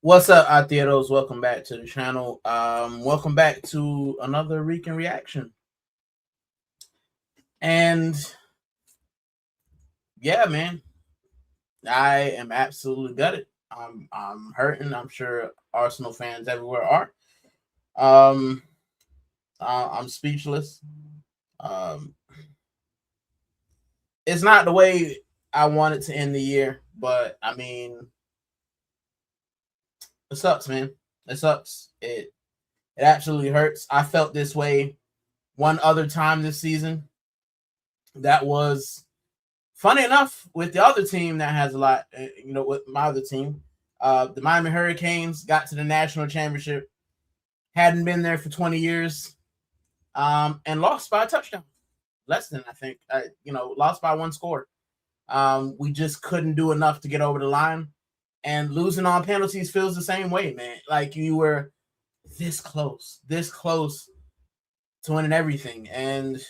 What's up, Atieros? Welcome back to the channel. Welcome back to another Rican reaction. And yeah, man, I am absolutely gutted. I'm hurting. I'm sure Arsenal fans everywhere are. Um, I'm speechless. Um, it's not the way I wanted to end the year, but I mean, it sucks, man. It sucks. It absolutely hurts. I felt this way one other time this season. That was funny enough with the other team that has a lot. With my other team, the Miami Hurricanes got to the national championship, hadn't been there for 20 years, and lost by a touchdown. Less than, I think. Lost by one score. We just couldn't do enough to get over the line, and losing on penalties feels the same way, man. Like you were this close to winning everything, and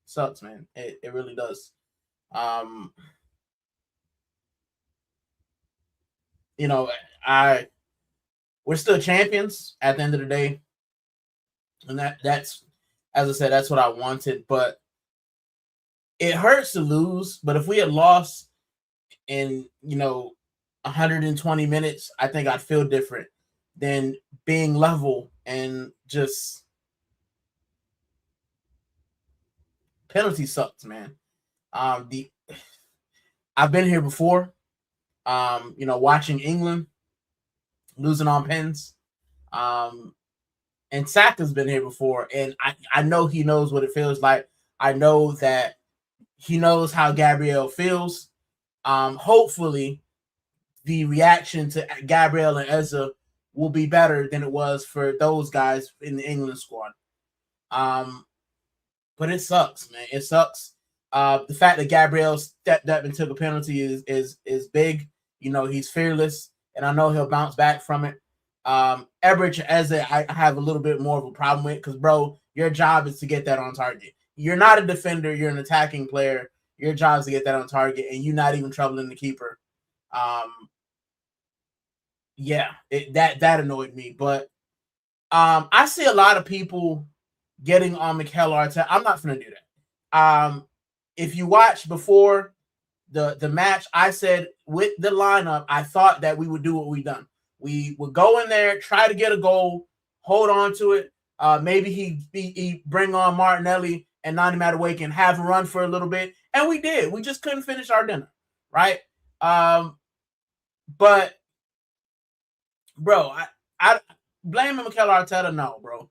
sucks, man. It really does. Um, you know, I we're still champions at the end of the day, and that's as I said, that's what I wanted. But it hurts to lose. But if we had lost in 120 minutes, I think I'd feel different than being level and just penalty sucks, man. The I've been here before. Watching England losing on pens. And Saka's been here before, and I know he knows what it feels like. I know that he knows how Gabriel feels. Hopefully, the reaction to Gabriel and Eza will be better than it was for those guys in the England squad. But it sucks, man. It sucks. The fact that Gabriel stepped up and took a penalty is big. He's fearless, and I know he'll bounce back from it. Everett Eze, I have a little bit more of a problem with because, bro, your job is to get that on target. You're not a defender. You're an attacking player. Your job is to get that on target, and you're not even troubling the keeper. That annoyed me. But I see a lot of people getting on Mikel Arteta. I'm not going to do that. If you watch before the match, I said with the lineup, I thought that we would do what we done. We would go in there, try to get a goal, hold on to it. Maybe he bring on Martinelli and Nani Madueke and have a run for a little bit. And we did. We just couldn't finish our dinner, right? But, bro, I blame Mikel Arteta? No, bro.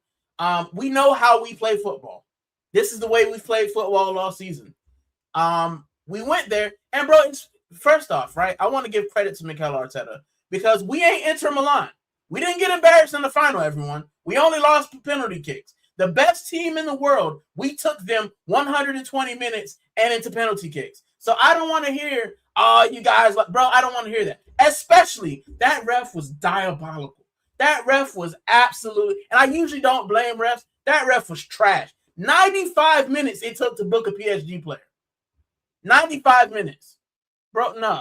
We know how we play football. This is the way we played football all season. We went there, and, bro, first off, right, I want to give credit to Mikel Arteta because we ain't Inter Milan. We didn't get embarrassed in the final, everyone. We only lost penalty kicks. The best team in the world, we took them 120 minutes and into penalty kicks. So I don't want to hear, you guys, bro, I don't want to hear that. Especially, that ref was diabolical. That ref was absolutely, and I usually don't blame refs, that ref was trash. 95 minutes it took to book a PSG player. 95 minutes. Bro, no.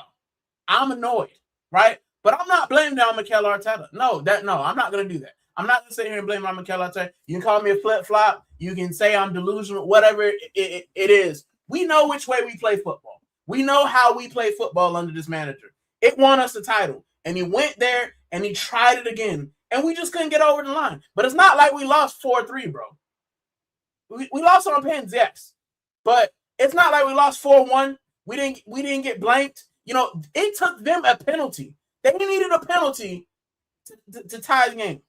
I'm annoyed, right? But I'm not blaming it on Mikel Arteta. No, I'm not going to do that. I'm not going to sit here and blame it on Mikel Arteta. You can call me a flip-flop. You can say I'm delusional, whatever it is. We know which way we play football. We know how we play football under this manager. It won us the title. And he went there and he tried it again. And we just couldn't get over the line. But it's not like we lost 4-3, bro. We lost on pens, yes. But it's not like we lost 4-1. We didn't get blanked. It took them a penalty. They needed a penalty to tie the game.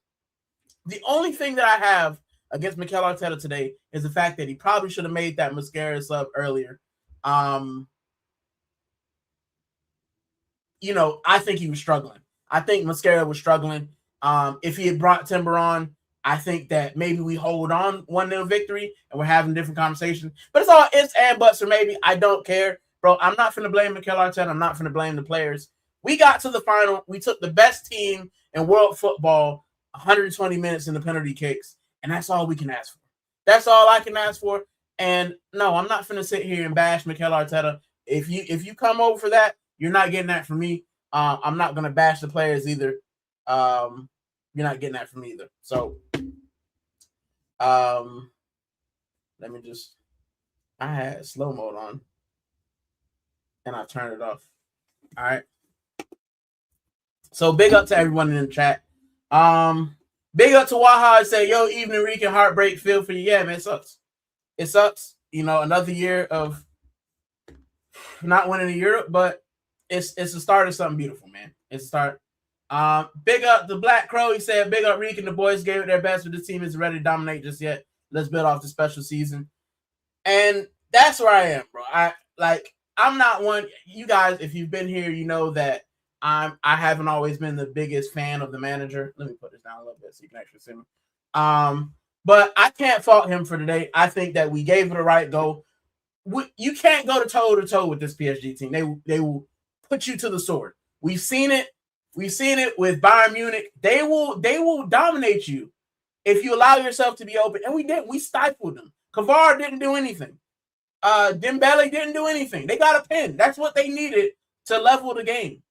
The only thing that I have against Mikel Arteta today is the fact that he probably should have made that Mascara sub earlier. I think he was struggling. I think Mascara was struggling. If he had brought Timber on, I think that maybe we hold on 1-0 victory and we're having different conversations. But it's all ifs and buts, or maybe. I don't care. Bro, I'm not going to blame Mikel Arteta. I'm not going to blame the players. We got to the final. We took the best team in world football 120 minutes in the penalty kicks, and that's all we can ask for. That's all I can ask for. And no, I'm not going to sit here and bash Mikel Arteta. If you come over for that, you're not getting that from me. I'm not gonna bash the players either. You're not getting that from me either. So, let me just. I had slow mode on, and I turned it off. All right. So big up to everyone in the chat. Big up to Waha. I say, yo, evening Rican heartbreak feel for you. Yeah, man, it sucks. It sucks. You know, another year of not winning in Europe, but it's the start of something beautiful, man. It's a start. Big up the Black Crow. He said, big up Rican. The boys gave it their best, but the team isn't ready to dominate just yet. Let's build off the special season. And that's where I am, bro. I'm not one. You guys, if you've been here, you know that I haven't always been the biggest fan of the manager. Let me put this down a little bit so you can actually see me. But I can't fault him for today. I think that we gave it a right go. You can't go toe to toe with this PSG team. They will put you to the sword. We've seen it. We've seen it with Bayern Munich. They will dominate you if you allow yourself to be open. And we did. We stifled them. Kavar didn't do anything. Dembele didn't do anything. They got a pin. That's what they needed to level the game.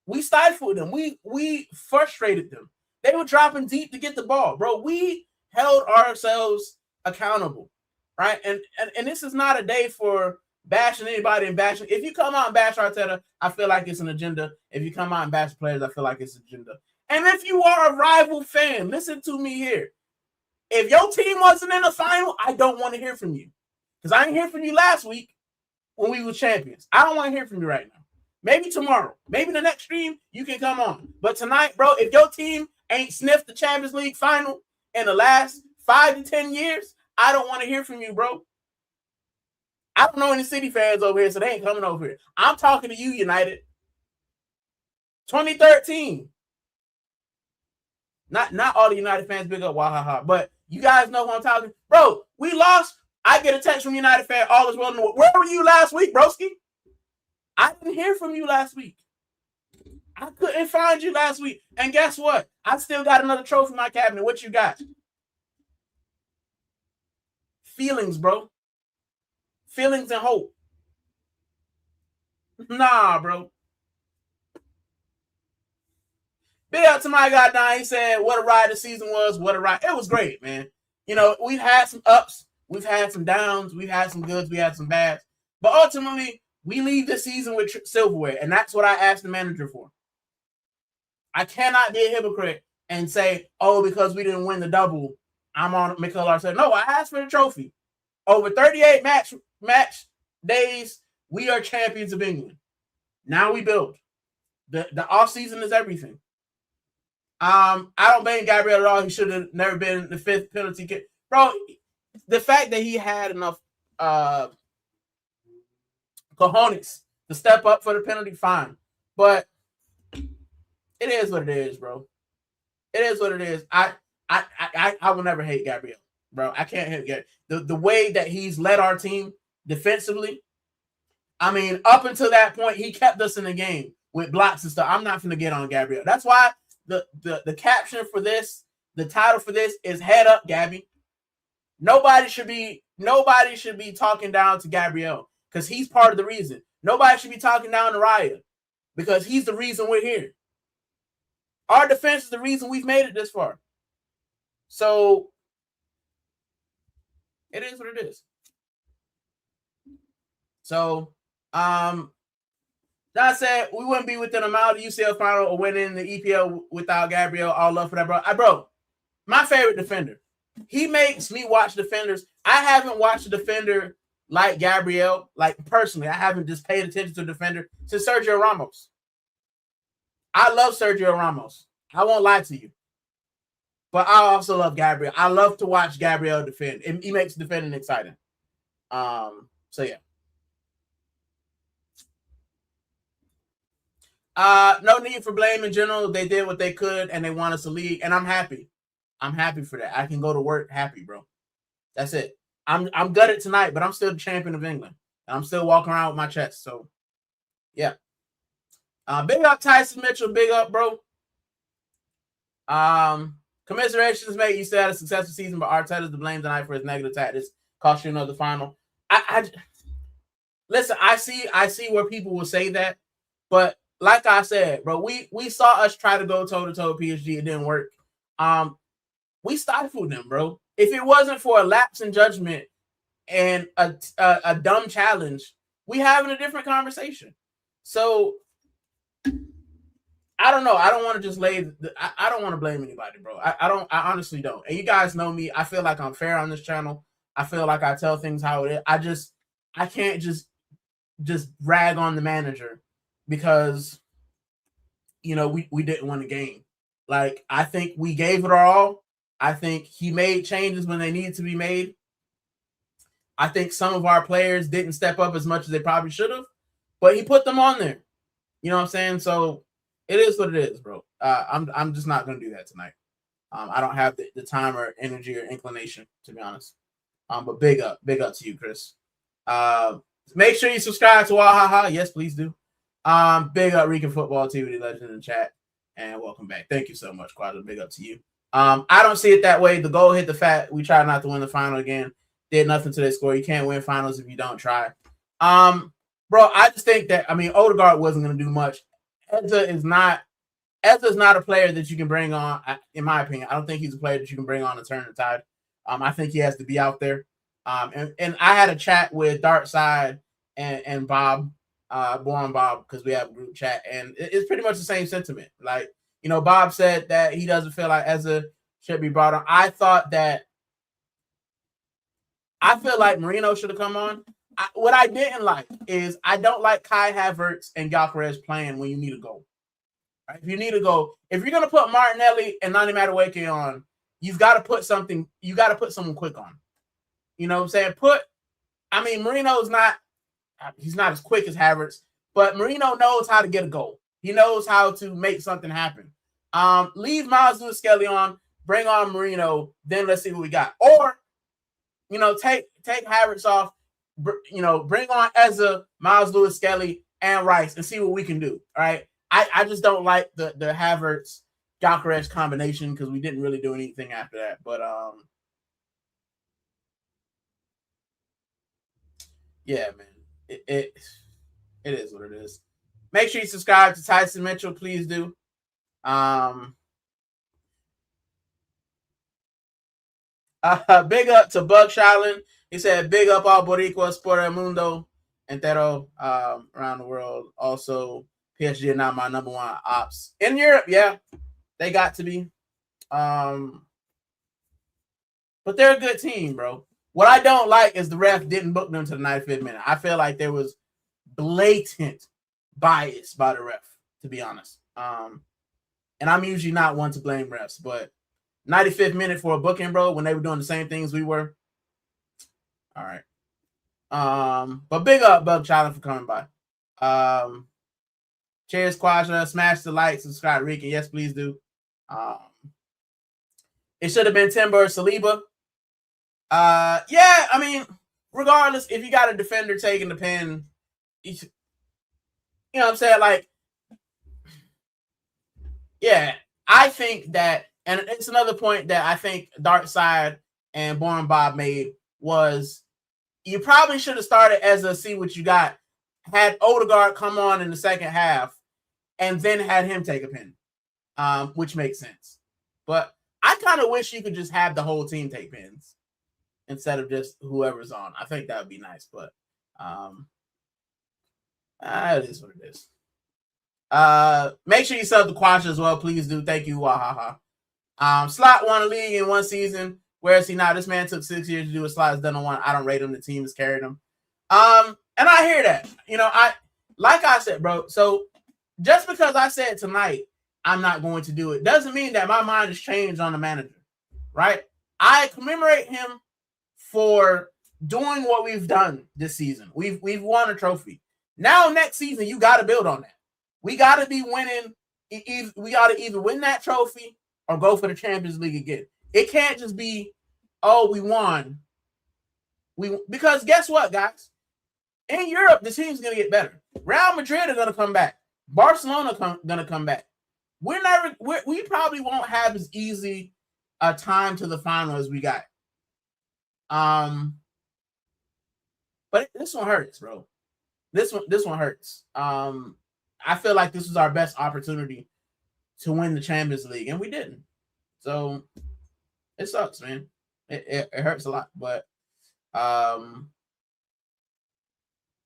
We stifled them. We frustrated them. They were dropping deep to get the ball, bro. We held ourselves accountable, right? And this is not a day for bashing anybody and bashing. If you come out and bash Arteta, I feel like it's an agenda. If you come out and bash players, I feel like it's an agenda. And if you are a rival fan, listen to me here. If your team wasn't in the final, I don't want to hear from you. Because I didn't hear from you last week when we were champions. I don't want to hear from you right now. Maybe tomorrow. Maybe the next stream, you can come on. But tonight, bro, if your team ain't sniffed the Champions League final in the last 5 to 10 years, I don't want to hear from you, bro. I don't know any City fans over here, so they ain't coming over here. I'm talking to you, United. 2013. Not all the United fans big up Wahaha, but you guys know who I'm talking. Bro, we lost. I get a text from United fan, all is well in the world. Where were you last week, broski? I didn't hear from you last week. I couldn't find you last week. And guess what? I still got another trophy in my cabinet. What you got? Feelings, bro. Feelings and hope. Nah, bro. Big up to my guy Don. He said, what a ride the season was. What a ride. It was great, man. You know, we've had some ups. We've had some downs. We've had some goods. We had some bads. But ultimately, we leave this season with silverware. And that's what I asked the manager for. I cannot be a hypocrite and say, oh, because we didn't win the double, I'm on Mikel Arteta. No, I asked for the trophy. Over 38 match days, we are champions of England. Now we build. The offseason is everything. I don't blame Gabriel at all. He should have never been the fifth penalty kick. Bro, the fact that he had enough cojones to step up for the penalty, fine. But it is what it is, bro. It is what it is. I will never hate Gabriel, bro. I can't hate Gabriel. The way that he's led our team defensively, I mean, up until that point, he kept us in the game with blocks and stuff. I'm not going to get on Gabriel. That's why the caption for this, the title for this is Head Up, Gabby. Nobody should be talking down to Gabriel because he's part of the reason. Nobody should be talking down to Raya because he's the reason we're here. Our defense is the reason we've made it this far. So it is what it is. So that said, we wouldn't be within a mile of the UCL final or winning the EPL without Gabriel. All love for that, bro. Bro, my favorite defender. He makes me watch defenders. I haven't watched a defender like Gabriel, like personally. I haven't just paid attention to a defender since Sergio Ramos. I love Sergio Ramos. I won't lie to you. But I also love Gabriel. I love to watch Gabriel defend. He makes defending exciting. So yeah. No need for blame in general. They did what they could and they won us a league. And I'm happy. I'm happy for that. I can go to work happy, bro. That's it. I'm gutted tonight, but I'm still the champion of England. And I'm still walking around with my chest. So yeah. Big up Tyson Mitchell. Big up, bro. Commiserations, mate. You still had a successful season, but Arteta's to blame tonight for his negative tactics. Cost you another final. Listen, I see where people will say that, but like I said, bro, we saw us try to go toe to toe PSG. It didn't work. We stifled them, bro. If it wasn't for a lapse in judgment and a dumb challenge, we having a different conversation. So I don't know. I don't want to just I don't want to blame anybody, bro. I honestly don't. And you guys know me. I feel like I'm fair on this channel. I feel like I tell things how it is. I can't just rag on the manager because we didn't win the game. Like, I think we gave it our all. I think he made changes when they needed to be made. I think some of our players didn't step up as much as they probably should have, but he put them on there. You know what I'm saying? So it is what it is, bro. I'm just not gonna do that tonight. I don't have the time or energy or inclination, to be honest. But big up to you, Chris. Make sure you subscribe to Wahaha. Yes, please do. Big up Rican Futbol TV legend in the chat, and welcome back. Thank you so much, Quadra. Big up to you. I don't see it that way. The goal hit the fat. We try not to win the final again. Did nothing to their score. You can't win finals if you don't try. Bro, I just think that, Odegaard wasn't going to do much. Ezza is not a player that you can bring on, in my opinion. I don't think he's a player that you can bring on to turn the tide. I think he has to be out there. And I had a chat with Darkside and Bob, Born Bob, because we have a group chat, and it's pretty much the same sentiment. Like, Bob said that he doesn't feel like Ezza should be brought on. I feel like Marino should have come on. What I didn't like is I don't like Kai Havertz and Gyökeres playing when you need a goal. Right? If you need a goal, if you're gonna put Martinelli and Nani Madueke on, you've got to put something. You got to put someone quick on. You know what I'm saying? Marino's not. He's not as quick as Havertz, but Marino knows how to get a goal. He knows how to make something happen. Leave Miles Lewis-Skelly on, bring on Marino, then let's see what we got. Or, take Havertz off, bring on Ezza, Miles Lewis-Skelly, and Rice and see what we can do. All right. I just don't like the Havertz Gyökeres combination because we didn't really do anything after that. But yeah, man. It is what it is. Make sure you subscribe to Tyson Mitchell, please do. Big up to Bug Shaolin. He said, big up all Boricuas por el mundo entero, around the world. Also, PSG are not my number one ops. In Europe, yeah, they got to be. But they're a good team, bro. What I don't like is the ref didn't book them to the 95th minute. I feel like there was blatant bias by the ref, to be honest. And I'm usually not one to blame refs, but 95th minute for a booking, bro, when they were doing the same things we were. All right. But big up Bug Challenge for coming by. Cheers, Quadra. Smash the like, subscribe, Rican. Yes, please do. It should have been Timber or Saliba. Yeah, regardless, if you got a defender taking the pen, you know what I'm saying? Like, yeah, I think that, and it's another point that I think Darkside and Born Bob made was you probably should have started as a see what you got, had Odegaard come on in the second half, and then had him take a pen, which makes sense. But I kind of wish you could just have the whole team take pens instead of just whoever's on. I think that would be nice, but it is what it is. Make sure you sub the Quasha as well, please do. Thank you, Wahaha. Slot won a league in one season. Where is he now? This man took 6 years to do a slot. Has done on one. I don't rate him. The team has carried him. And I hear that. Like I said, bro. So just because I said tonight I'm not going to do it doesn't mean that my mind has changed on the manager, right? I commemorate him for doing what we've done this season. We've won a trophy. Now next season you got to build on that. We got to be winning. We got to either win that trophy or go for the Champions League again. It can't just be, oh, we won. Because guess what, guys? In Europe, the team's going to get better. Real Madrid are going to come back. Barcelona going to come back. We probably won't have as easy a time to the final as we got. But this one hurts, bro. This one hurts. I feel like this was our best opportunity to win the Champions League, and we didn't. So it sucks, man. It hurts a lot, but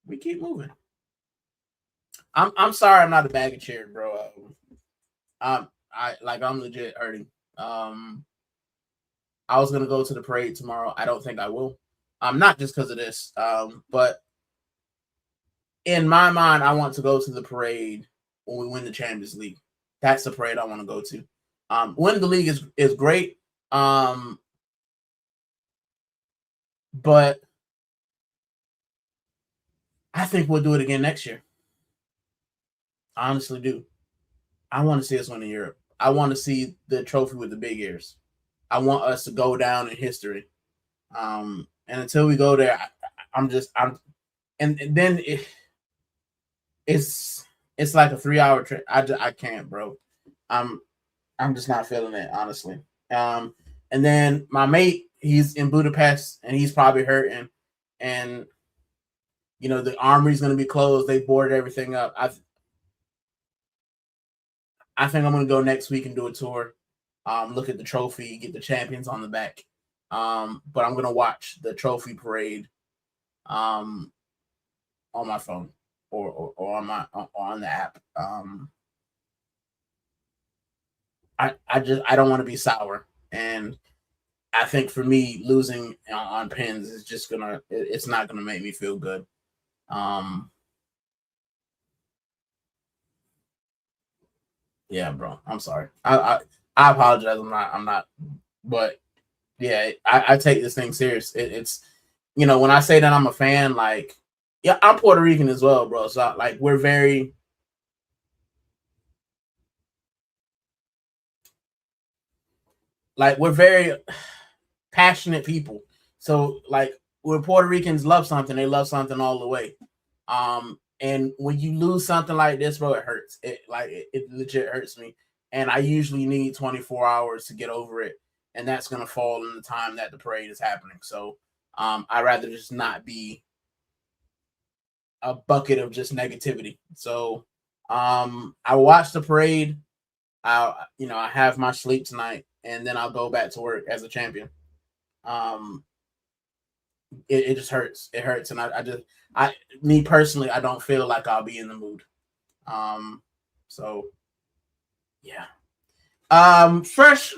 we keep moving. I'm sorry, I'm not a bag of cherry, bro. I'm legit hurting. I was gonna go to the parade tomorrow. I don't think I will. Not just because of this, but in my mind, I want to go to the parade when we win the Champions League. That's the parade I want to go to. Winning the league is great. But I think we'll do it again next year. I honestly do. I want to see us win in Europe. I want to see the trophy with the big ears. I want us to go down in history. And until we go there, and then it's like a 3-hour trip. I can't, bro. I'm just not feeling it, honestly. And then my mate, he's in Budapest and he's probably hurting. And you know, the armory's going to be closed. They boarded everything up. I think I'm going to go next week and do a tour. Look at the trophy, get the champions on the back. But I'm going to watch the trophy parade on my phone or on the app. I don't want to be sour, and I think for me losing on pins is just it's not gonna make me feel good. Yeah, bro, I'm sorry. I apologize. I'm not. But yeah, I take this thing serious. It's you know, when I say that I'm a fan, like, yeah, I'm Puerto Rican as well, bro. So like we're very passionate people. So like when Puerto Ricans love something, they love something all the way. And when you lose something like this, bro, it hurts. It legit hurts me. And I usually need 24 hours to get over it. And that's gonna fall in the time that the parade is happening. So I'd rather just not be a bucket of just negativity. So I watched the parade. I have my sleep tonight, and then I'll go back to work as a champion. It just hurts. It hurts, and me personally, I don't feel like I'll be in the mood. So yeah. Fresh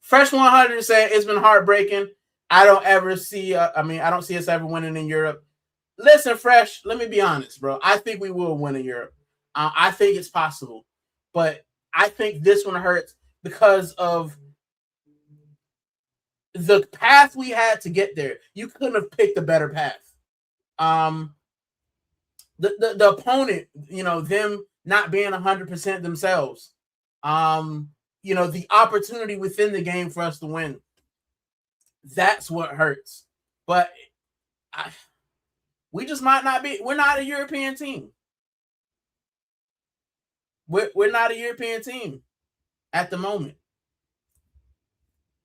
100 saying it's been heartbreaking. I don't see us ever winning in Europe. Listen, Fresh, let me be honest, bro. I think we will win in Europe. I think it's possible, but I think this one hurts because of the path we had to get there. You couldn't have picked a better path. The opponent, you know, them not being 100% themselves. You know, the opportunity within the game for us to win. That's what hurts. But we just might not be. We're not a European team. We're not a European team at the moment.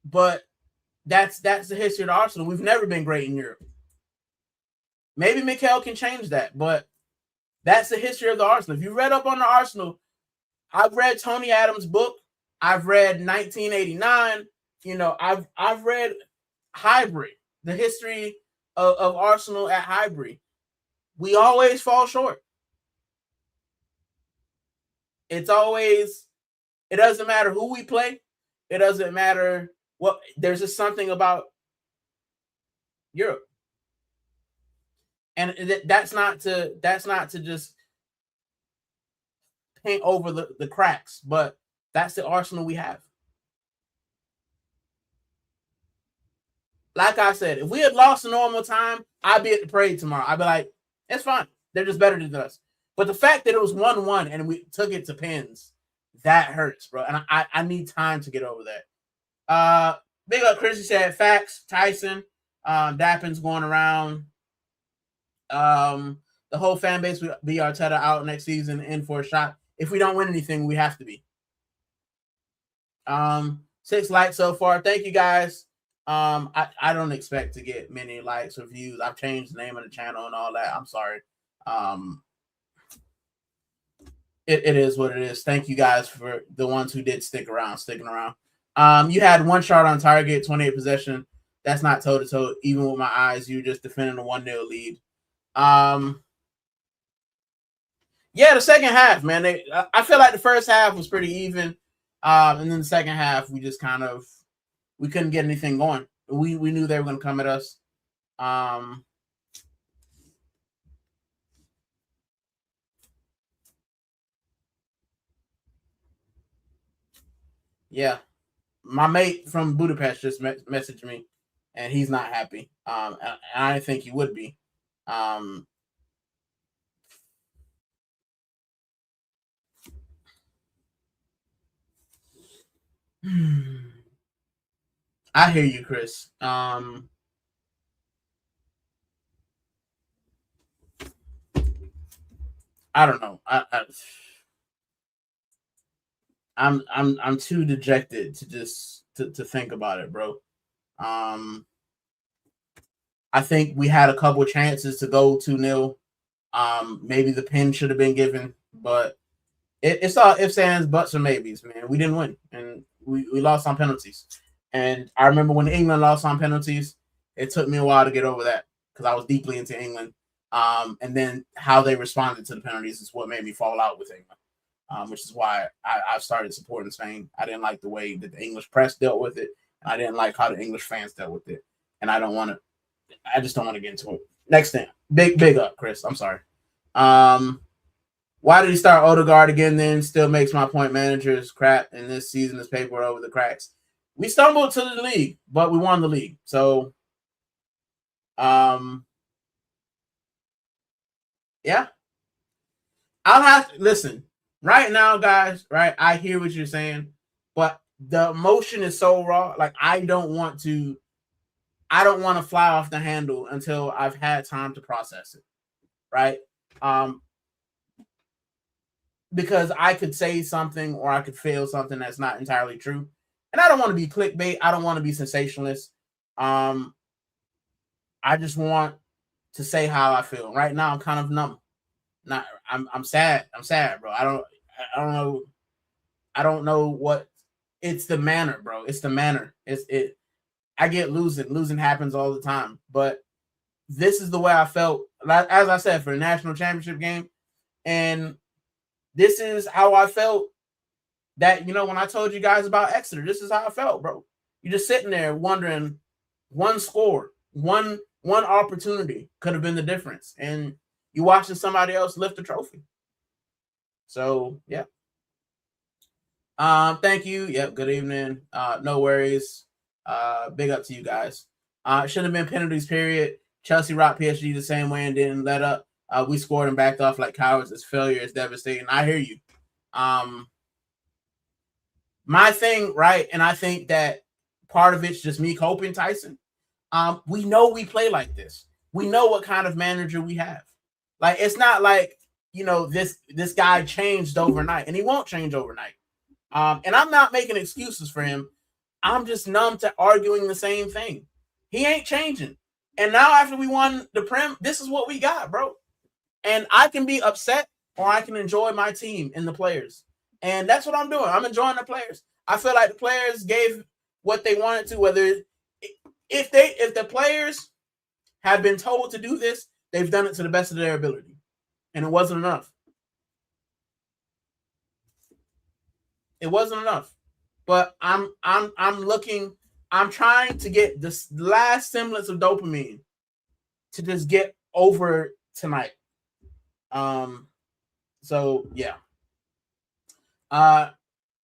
But that's the history of the Arsenal. We've never been great in Europe. Maybe Mikel can change that, but that's the history of the Arsenal. If you read up on the Arsenal, I've read Tony Adams' book. I've read 1989. You know, I've read Highbury, the history of Arsenal at Highbury. We always fall short. It doesn't matter who we play. It doesn't matter what. There's just something about Europe, and that's not to just paint over the cracks, but that's the Arsenal we have. Like I said, if we had lost a normal time, I'd be at the parade tomorrow. I'd be like, it's fine. They're just better than us. But the fact that it was 1-1 and we took it to pins, that hurts, bro. And I need time to get over that. Big up Chrissy said, facts, Tyson, Dappin's going around. The whole fan base will be Arteta out next season in for a shot. If we don't win anything, we have to be. 6 likes so far. Thank you guys. I don't expect to get many likes or views. I've changed the name of the channel and all that. I'm sorry. It is what it is. Thank you guys for the ones who did sticking around. You had 1 shot on target, 28 possession. That's not toe to toe. Even with my eyes, you're just defending a 1-0 lead. Yeah, the second half, man. I feel like the first half was pretty even, and then the second half we just we couldn't get anything going. We knew they were going to come at us. Yeah, my mate from Budapest just messaged me, and he's not happy. And I didn't think he would be. I hear you, Chris. I don't know. I'm too dejected to just to think about it, bro. I think we had a couple chances to go 2-0. Maybe the pin should have been given, but it's all ifs, ands, buts, or maybes, man. We didn't win, and we lost on penalties. And I remember when England lost on penalties, it took me a while to get over that because I was deeply into England. And then how they responded to the penalties is what made me fall out with England, which is why I started supporting Spain. I didn't like the way that the English press dealt with it, and I didn't like how the English fans dealt with it. And I just don't want to get into it. Next thing, big up, Chris. I'm sorry. Why did he start Odegaard again then? Still makes my point managers crap, and this season is paper over the cracks. We stumbled to the league, but we won the league. So, yeah. I'll have to listen. Right now, guys, right? I hear what you're saying, but the emotion is so raw. Like, I don't want to fly off the handle until I've had time to process it. Right? Because I could say something or I could feel something that's not entirely true. And I don't want to be clickbait. I don't want to be sensationalist. I just want to say how I feel. Right now, I'm kind of numb. I'm sad. I'm sad, bro. I don't know what. It's the manner, bro. It's the manner. I get losing. Losing happens all the time. But this is the way I felt, as I said, for the national championship game. And this is how I felt that, when I told you guys about Exeter, this is how I felt, bro. You're just sitting there wondering, one score, one opportunity could have been the difference. And you watching somebody else lift the trophy. So, yeah. Thank you. Yep, good evening. No worries. Big up to you guys. Should have been penalties, period. Chelsea rocked PSG the same way and didn't let up. We scored and backed off like cowards. This failure is devastating. I hear you. My thing, right, and I think that part of it's just me coping, Tyson. We know we play like this. We know what kind of manager we have. Like, it's not like, this guy changed overnight, and he won't change overnight. And I'm not making excuses for him. I'm just numb to arguing the same thing. He ain't changing. And now after we won the Prem, this is what we got, bro. And I can be upset or I can enjoy my team and the players. And that's what I'm doing. I'm enjoying the players. I feel like the players gave what they wanted to, whether if the players have been told to do this, they've done it to the best of their ability. And it wasn't enough. It wasn't enough. But I'm trying to get this last semblance of dopamine to just get over tonight. So yeah.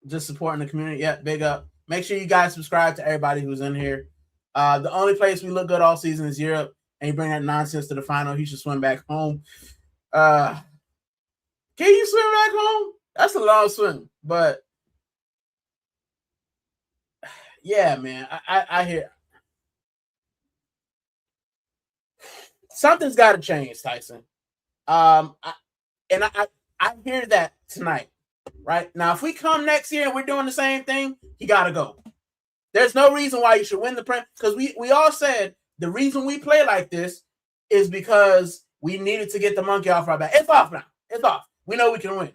Just supporting the community. Yeah, big up. Make sure you guys subscribe to everybody who's in here. The only place we look good all season is Europe, and you bring that nonsense to the final, he should swim back home. Can you swim back home? That's a long swim, but yeah, man, I hear something's got to change, Tyson. I hear that tonight. Right now, if we come next year and we're doing the same thing, he got to go. There's no reason why you should win the Prem, because we all said the reason we play like this is because we needed to get the monkey off our back. It's off now. It's off. We know we can win.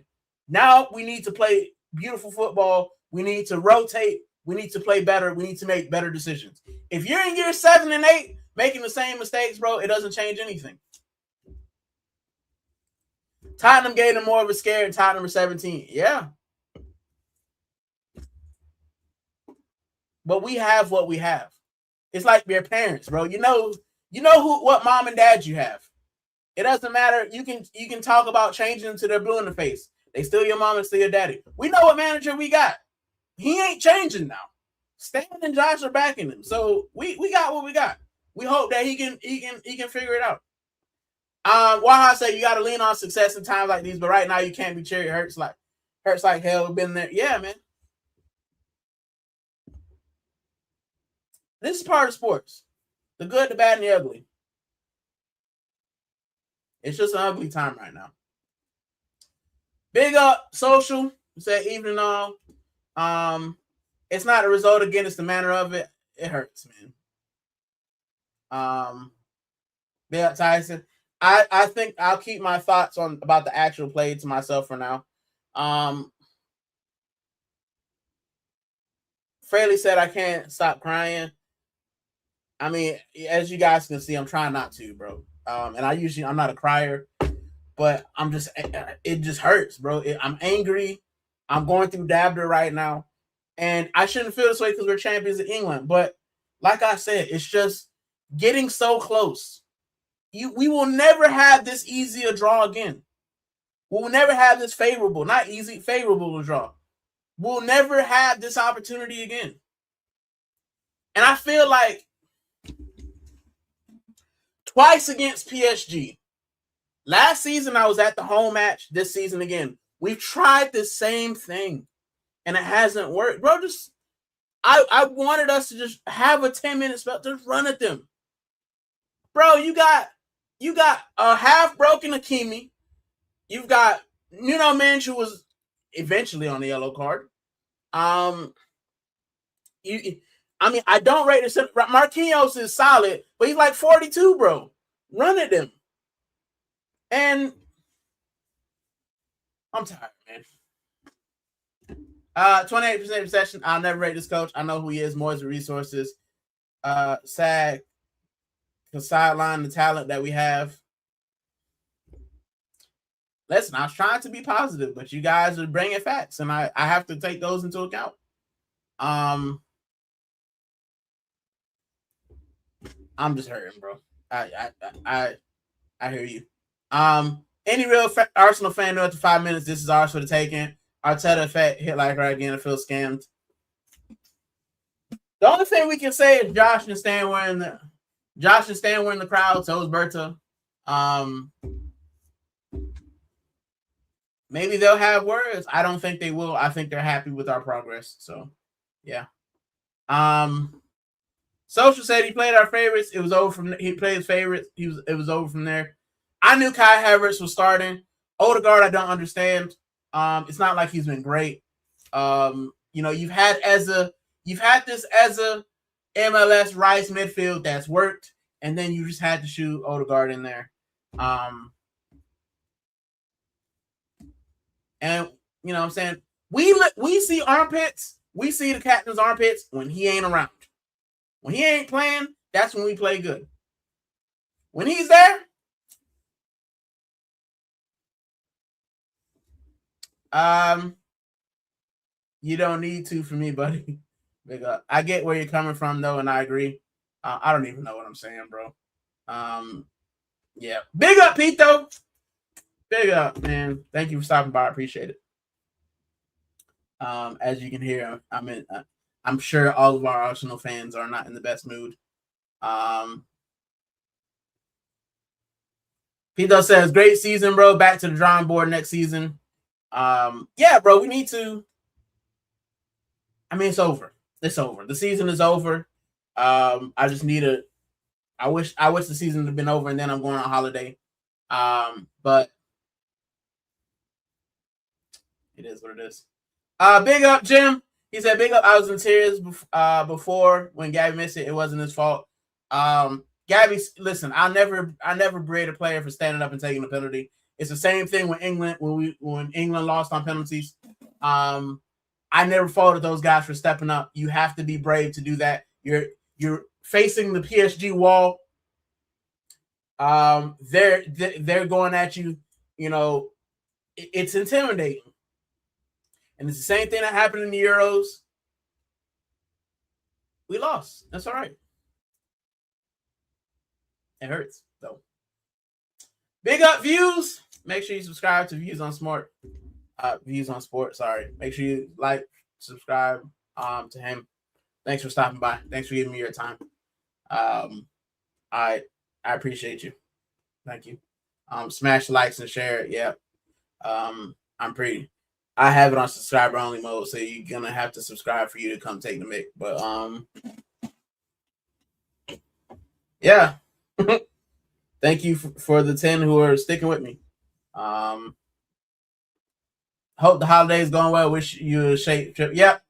Now we need to play beautiful football. We need to rotate. We need to play better. We need to make better decisions. If you're in year 7 and 8 making the same mistakes, bro, it doesn't change anything. Tottenham gave them more of a scare, and Tottenham are 17. Yeah. But we have what we have. It's like your parents, bro. You know what mom and dad you have. It doesn't matter. You can talk about changing them to their blue in the face. They still your mom and still your daddy. We know what manager we got. He ain't changing now. Stan and Josh are backing him. So we got what we got. We hope that he can figure it out. Waha said you got to lean on success in times like these, but right now you can't be cheery. It hurts like hell. We've been there. Yeah, man. This is part of sports. The good, the bad, and the ugly. It's just an ugly time right now. Big up, social. Say evening all. It's not a result again, it's the manner of it. It hurts, man. Big up, Tyson. I think I'll keep my thoughts about the actual play to myself for now. Fraley said I can't stop crying. I mean, as you guys can see, I'm trying not to, bro. And I'm not a crier, but it just hurts, bro. I'm angry. I'm going through Dabder right now. And I shouldn't feel this way because we're champions of England. But like I said, it's just getting so close. We will never have this easy a draw again. We'll never have this favorable, not easy, favorable to draw. We'll never have this opportunity again. And I feel like twice against PSG. Last season, I was at the home match. This season again. We've tried the same thing, and it hasn't worked. Bro, I wanted us to just have a 10-minute spell. Just run at them. Bro, you got a half-broken Hakimi. You've got Nuno Mendes, who was eventually on the yellow card. I don't rate this. Marquinhos is solid, but he's like 42, bro. Run at him. And I'm tired, man. 28% possession. I'll never rate this coach. I know who he is. More as resources. Sad. To sideline the talent that we have. Listen, I was trying to be positive, but you guys are bringing facts, and I have to take those into account. I'm just hurting, bro. I hear you. Any real Arsenal fan know after 5 minutes, this is ours for the taking. Arteta effect hit like right again. I feel scammed. The only thing we can say is Josh and Stan were in the crowd. So is Berta. Maybe they'll have words. I don't think they will. I think they're happy with our progress. So, yeah. Social said he played our favorites. It was over from he played his favorites. It was over from there. I knew Kai Havertz was starting. Odegaard, I don't understand. It's not like he's been great. You've had this Eza MLS Rice midfield that's worked, and then you just had to shoot Odegaard in there. And you know what I'm saying? We see armpits. We see the captain's armpits when he ain't around. When he ain't playing, that's when we play good. When he's there, you don't need to for me, buddy. Big up. I get where you're coming from, though, and I agree. I don't even know what I'm saying, bro. Yeah. Big up, Pito. Big up, man. Thank you for stopping by. I appreciate it. As you can hear, I'm sure all of our Arsenal fans are not in the best mood. Pito says, great season, bro. Back to the drawing board next season. Yeah, bro, we need to. It's over. It's over. The season is over. I just need I wish the season had been over and then I'm going on holiday. But it is what it is. Big up, Jim. He said, big up. I was in tears before when Gabby missed it. It wasn't his fault. Gabby, listen, I never berate a player for standing up and taking a penalty. It's the same thing when England lost on penalties. I never faulted those guys for stepping up. You have to be brave to do that. You're facing the PSG wall. They're going at you. You know, it's intimidating. And it's the same thing that happened in the Euros. We lost. That's all right. It hurts, though. Big up Views. Make sure you subscribe to Views on Sport. Sorry. Make sure you like, subscribe to him. Thanks for stopping by. Thanks for giving me your time. I appreciate you. Thank you. Smash likes and share it. Yeah. I have it on subscriber only mode, so you're gonna have to subscribe for you to come take the mic. But yeah. Thank you for the 10 who are sticking with me. Hope the holiday's going well. Wish you a safe trip. Yep.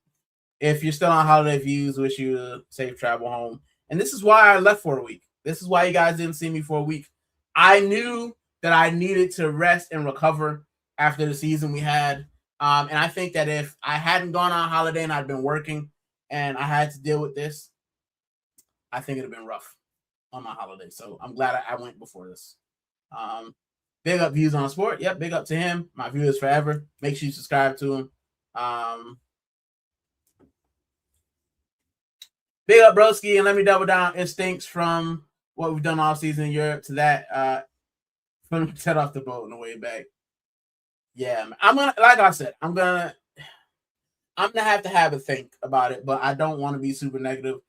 If you're still on holiday views, wish you a safe travel home. And this is why I left for a week. This is why you guys didn't see me for a week. I knew that I needed to rest and recover after the season we had. And I think that if I hadn't gone on holiday and I'd been working and I had to deal with this, I think it'd have been rough on my holiday. So I'm glad I went before this. Big up Views on Sport. Yep, big up to him. My viewers forever. Make sure you subscribe to him. Big up Broski, and let me double down instincts from what we've done all season in Europe to that. From set off the boat on the way back. Yeah, I'm gonna, like I said, I'm gonna have to have a think about it, but I don't want to be super negative.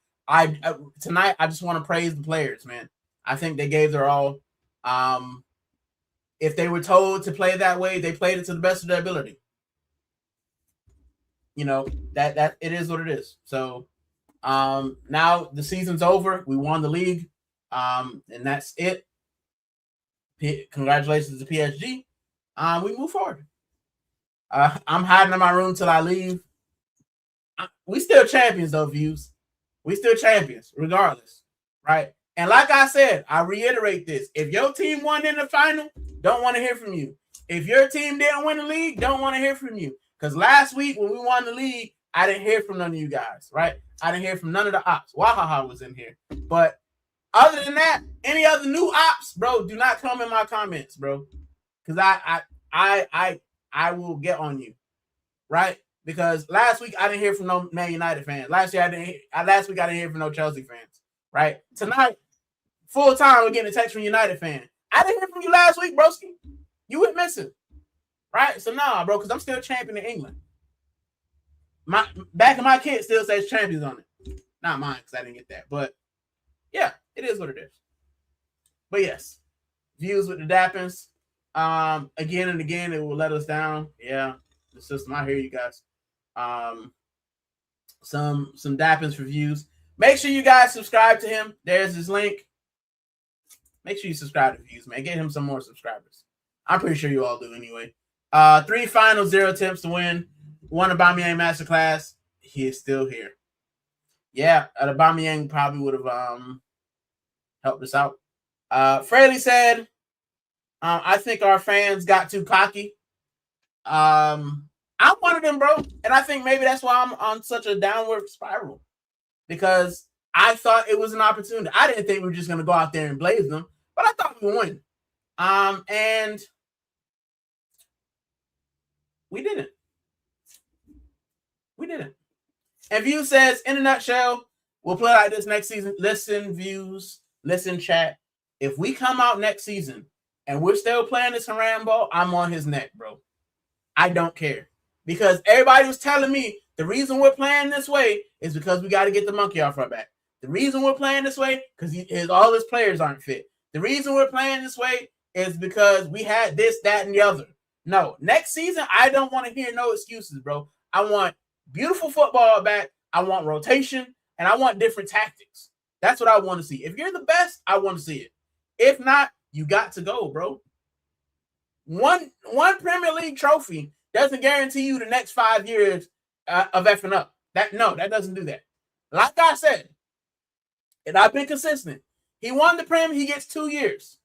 Tonight I just want to praise the players, man. I think they gave their all. If they were told to play that way, they played it to the best of their ability. You know, that it is what it is. So now the season's over. We won the league. And that's it. Congratulations to PSG. We move forward. I'm hiding in my room till I leave. We still champions, though, Views. We still champions, regardless, right? And like I said, I reiterate this. If your team won in the final, don't want to hear from you. If your team didn't win the league, don't want to hear from you. Because last week when we won the league, I didn't hear from none of you guys, right? I didn't hear from none of the ops. Wahaha was in here. But other than that, any other new ops, bro, do not come in my comments, bro. Because I will get on you, right? Because last week I didn't hear from no Man United fans. Last week I didn't hear from no Chelsea fans, right? Tonight, full time, we're getting a text from United fan. I didn't hear from you last week, broski. You went missing, right? So nah, bro, because I'm still champion in England. My back of my kit still says champions on it. Not mine, because I didn't get that. But yeah, it is what it is. But yes, Views with the Dappins. Again and again, it will let us down. Yeah, the system. I hear you guys. Some Dappins for Views. Make sure you guys subscribe to him. There's his link. Make sure you subscribe to Views, man. Get him some more subscribers. I'm pretty sure you all do anyway. 3 finals, 0 attempts to win. 1 Aubameyang masterclass. He is still here. Yeah, Aubameyang probably would have helped us out. Fraley said, I think our fans got too cocky. I'm one of them, bro. And I think maybe that's why I'm on such a downward spiral. Because I thought it was an opportunity. I didn't think we were just going to go out there and blaze them. But I thought we would win. And we didn't. We didn't. And View says, in a nutshell, we'll play like this next season. Listen, Views. Listen, chat. If we come out next season and we're still playing this Haram ball, I'm on his neck, bro. I don't care. Because everybody was telling me the reason we're playing this way is because we got to get the monkey off our back. The reason we're playing this way because all his players aren't fit. The reason we're playing this way is because we had this, that, and the other. No, next season, I don't want to hear no excuses, bro. I want beautiful football back. I want rotation, and I want different tactics. That's what I want to see. If you're the best, I want to see it. If not, you got to go, bro. One Premier League trophy doesn't guarantee you the next 5 years of effing up. That doesn't do that. Like I said, and I've been consistent. He won the Prem. He gets 2 years.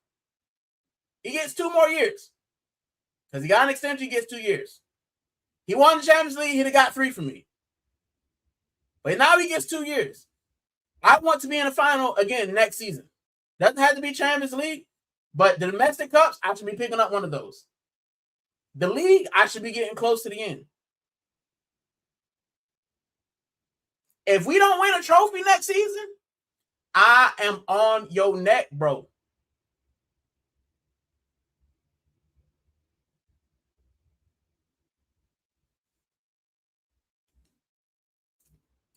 He gets 2 more years. Because he got an extension, he gets 2 years. He won the Champions League, he'd have got 3 from me. But now he gets 2 years. I want to be in the final again next season. Doesn't have to be Champions League, but the domestic cups, I should be picking up one of those. The league, I should be getting close to the end. If we don't win a trophy next season, I am on your neck, bro.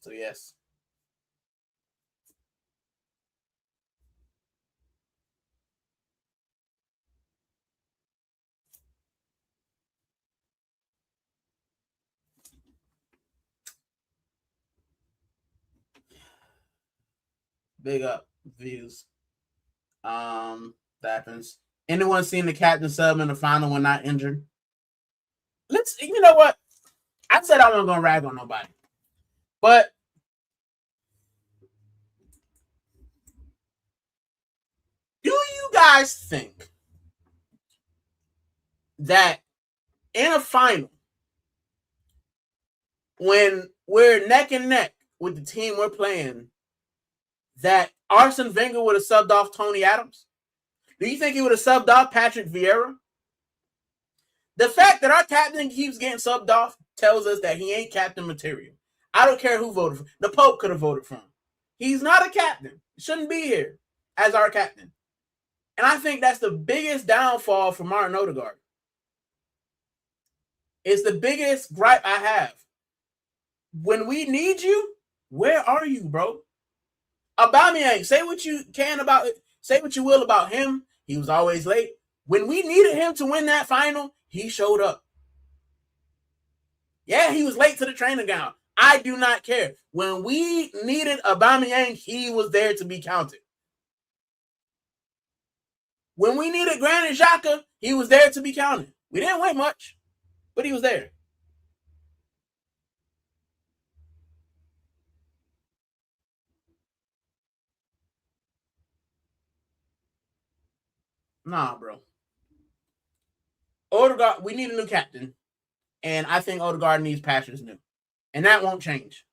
So, yes. Big up views. That happens. Anyone seen the captain sub in the final when not injured? You know what? I said I wasn't going to rag on nobody. But do you guys think that in a final, when we're neck and neck with the team we're playing, that Arsene Wenger would have subbed off Tony Adams? Do you think he would have subbed off Patrick Vieira? The fact that our captain keeps getting subbed off tells us that he ain't captain material. I don't care who voted for him. The Pope could have voted for him. He's not a captain. He shouldn't be here as our captain. And I think that's the biggest downfall for Martin Odegaard. It's the biggest gripe I have. When we need you, where are you, bro? Aubameyang, say what you can about it. Say what you will about him. He was always late. When we needed him to win that final, he showed up. Yeah, he was late to the training ground. I do not care. When we needed Aubameyang, he was there to be counted. When we needed Granit Xhaka, he was there to be counted. We didn't win much, but he was there. Nah, bro. Odegaard, we need a new captain. And I think Odegaard needs Pastures new. And that won't change.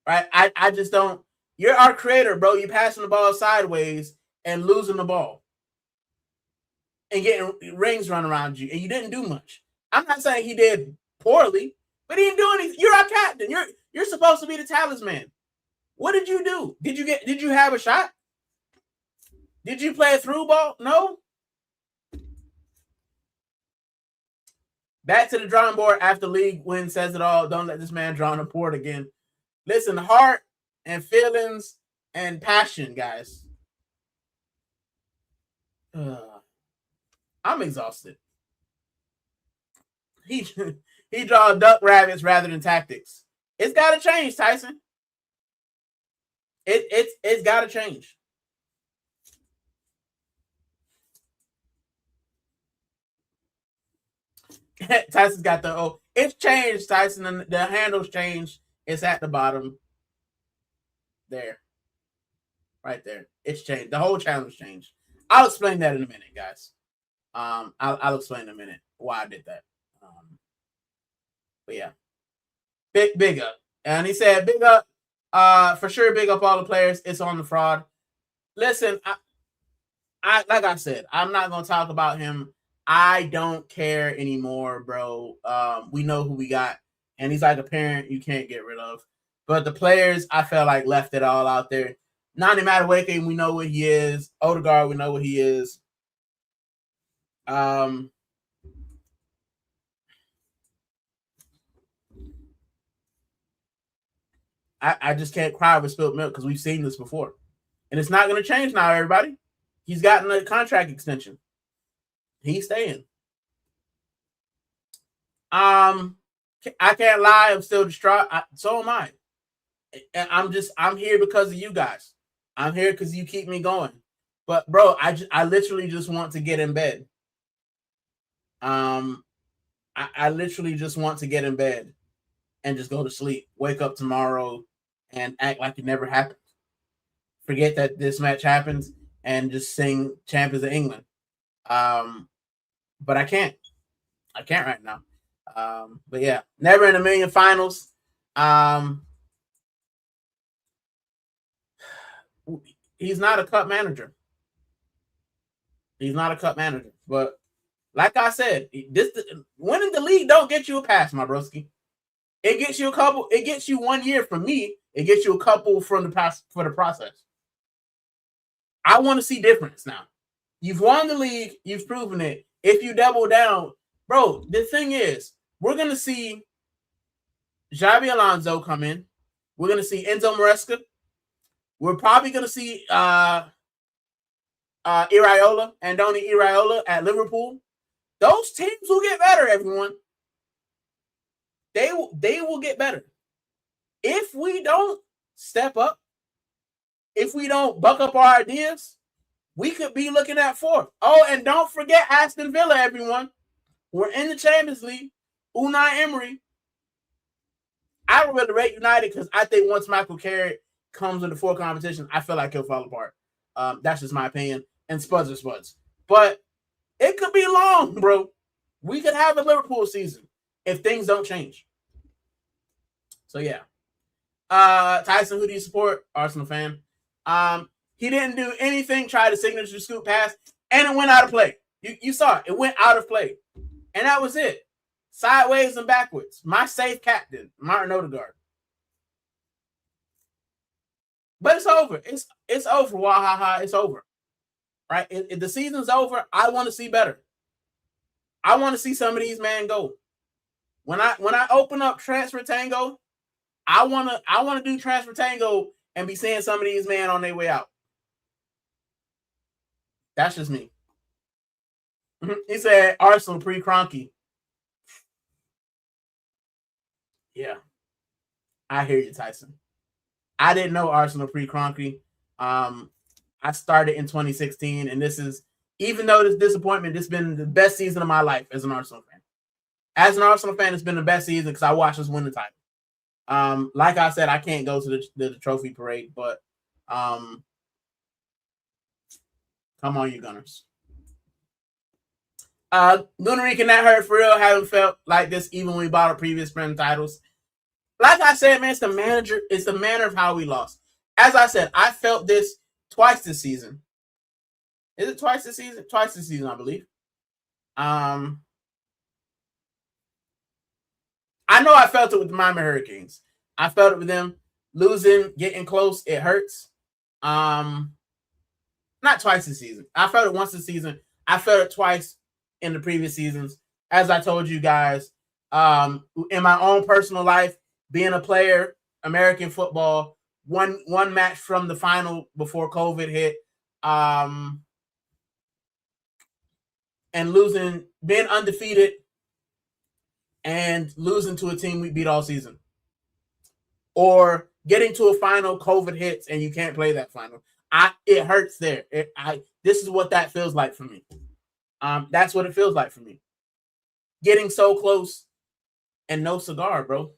Right? I just don't. You're our creator, bro. You're passing the ball sideways and losing the ball. And getting rings run around you. And you didn't do much. I'm not saying he did poorly, but he didn't do anything. You're our captain. You're supposed to be the talisman. What did you do? Did you have a shot? Did you play a through ball? No. Back to the drawing board after league win says it all. Don't let this man draw on the board again. Listen, heart and feelings and passion, guys. I'm exhausted. He draw duck rabbits rather than tactics. It's got to change, Tyson. It's got to change. Tyson's got the it's changed, Tyson, and the handle's changed. It's at the bottom. There. Right there. It's changed. The whole channel's changed. I'll explain that in a minute, guys. I'll explain in a minute why I did that. But yeah. Big up. And he said, big up, for sure, big up all the players. It's on the fraud. Listen, I like I said, I'm not gonna talk about him. I don't care anymore, bro. We know who we got, and he's like a parent you can't get rid of. But the players, I felt like left it all out there. Nani Madueke, we know what he is. Odegaard, we know what he is. I just can't cry over spilled milk because we've seen this before. And it's not going to change now, everybody. He's gotten a contract extension. He's staying. I can't lie. I'm still distraught. So am I. I'm here because of you guys. I'm here because you keep me going. But bro, I literally just want to get in bed. I literally just want to get in bed and just go to sleep. Wake up tomorrow and act like it never happened. Forget that this match happens and just sing Champions of England. but I can't. I can't right now. But yeah, never in a million finals. He's not a cup manager. He's not a cup manager. But like I said, winning the league don't get you a pass, my broski. It gets you a couple. It gets you 1 year from me. It gets you a couple from the past for the process. I want to see difference now. You've won the league. You've proven it. If you double down, bro, the thing is, we're going to see Xabi Alonso come in. We're going to see Enzo Maresca. We're probably going to see Andoni Iraola at Liverpool. Those teams will get better, everyone. They will get better. If we don't step up, if we don't buck up our ideas, we could be looking at fourth. Oh, and don't forget Aston Villa, everyone. We're in the Champions League. Unai Emery. I would really rate United because I think once Michael Carrick comes into full competition, I feel like he'll fall apart. That's just my opinion. And Spuds are Spuds. But it could be long, bro. We could have a Liverpool season if things don't change. So, yeah. Tyson, who do you support? Arsenal fan. He didn't do anything, try to signature scoop pass, and it went out of play. You saw it. It went out of play. And that was it. Sideways and backwards. My safe captain, Martin Odegaard. But it's over. It's over. Wahaha. It's over. Right? If the season's over, I want to see better. I want to see some of these men go. When I open up Transfer Tango, I wanna do Transfer Tango and be seeing some of these men on their way out. That's just me. He said Arsenal pre-Kroenke. Yeah. I hear you, Tyson. I didn't know Arsenal pre-Kroenke. I started in 2016, and this is, even though this disappointment, this has been the best season of my life as an Arsenal fan. As an Arsenal fan, it's been the best season because I watched us win the title. Like I said, I can't go to the trophy parade, but come on, you Gunners. Puerto Rican, that hurt for real. Haven't felt like this even when we bought our previous brand titles. Like I said, man, it's the manner of how we lost. As I said, I felt this twice this season. Is it twice this season? Twice this season, I believe. I know I felt it with the Miami Hurricanes. I felt it with them losing, getting close. It hurts. Not twice this season. I felt it once this season. I felt it twice in the previous seasons. As I told you guys, in my own personal life, being a player, American football, one match from the final before COVID hit, and losing, being undefeated and losing to a team we beat all season. Or getting to a final, COVID hits, and you can't play that final. It hurts there. This is what that feels like for me. That's what it feels like for me. Getting so close and no cigar, bro.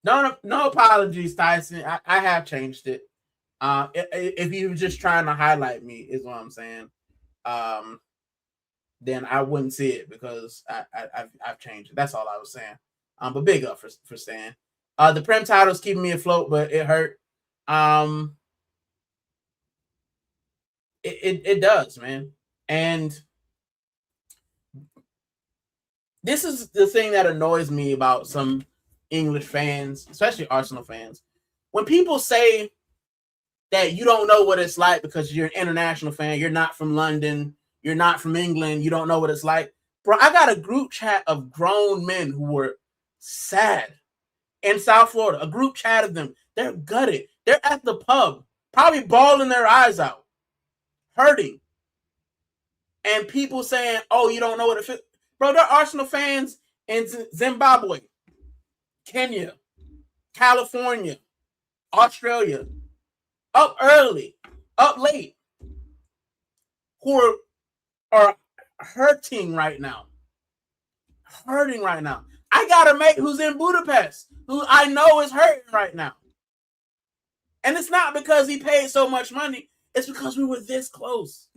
No apologies, Tyson. I have changed it. If you were just trying to highlight me, is what I'm saying. Then I wouldn't see it because I've changed it. That's all I was saying. But big up for staying. The Prem title's keeping me afloat, but it hurt. It does, man. And this is the thing that annoys me about some English fans, especially Arsenal fans. When people say that you don't know what it's like because you're an international fan, you're not from London, you're not from England, you don't know what it's like. Bro, I got a group chat of grown men who were sad in South Florida, a group chat of them. They're gutted. They're at the pub, probably bawling their eyes out, hurting. And people saying, oh, you don't know what it feels. Bro, they're Arsenal fans in Zimbabwe, Kenya, California, Australia, up early, up late, who are hurting right now. Hurting right now. I got a mate who's in Budapest who I know is hurting right now. And it's not because he paid so much money. It's because we were this close.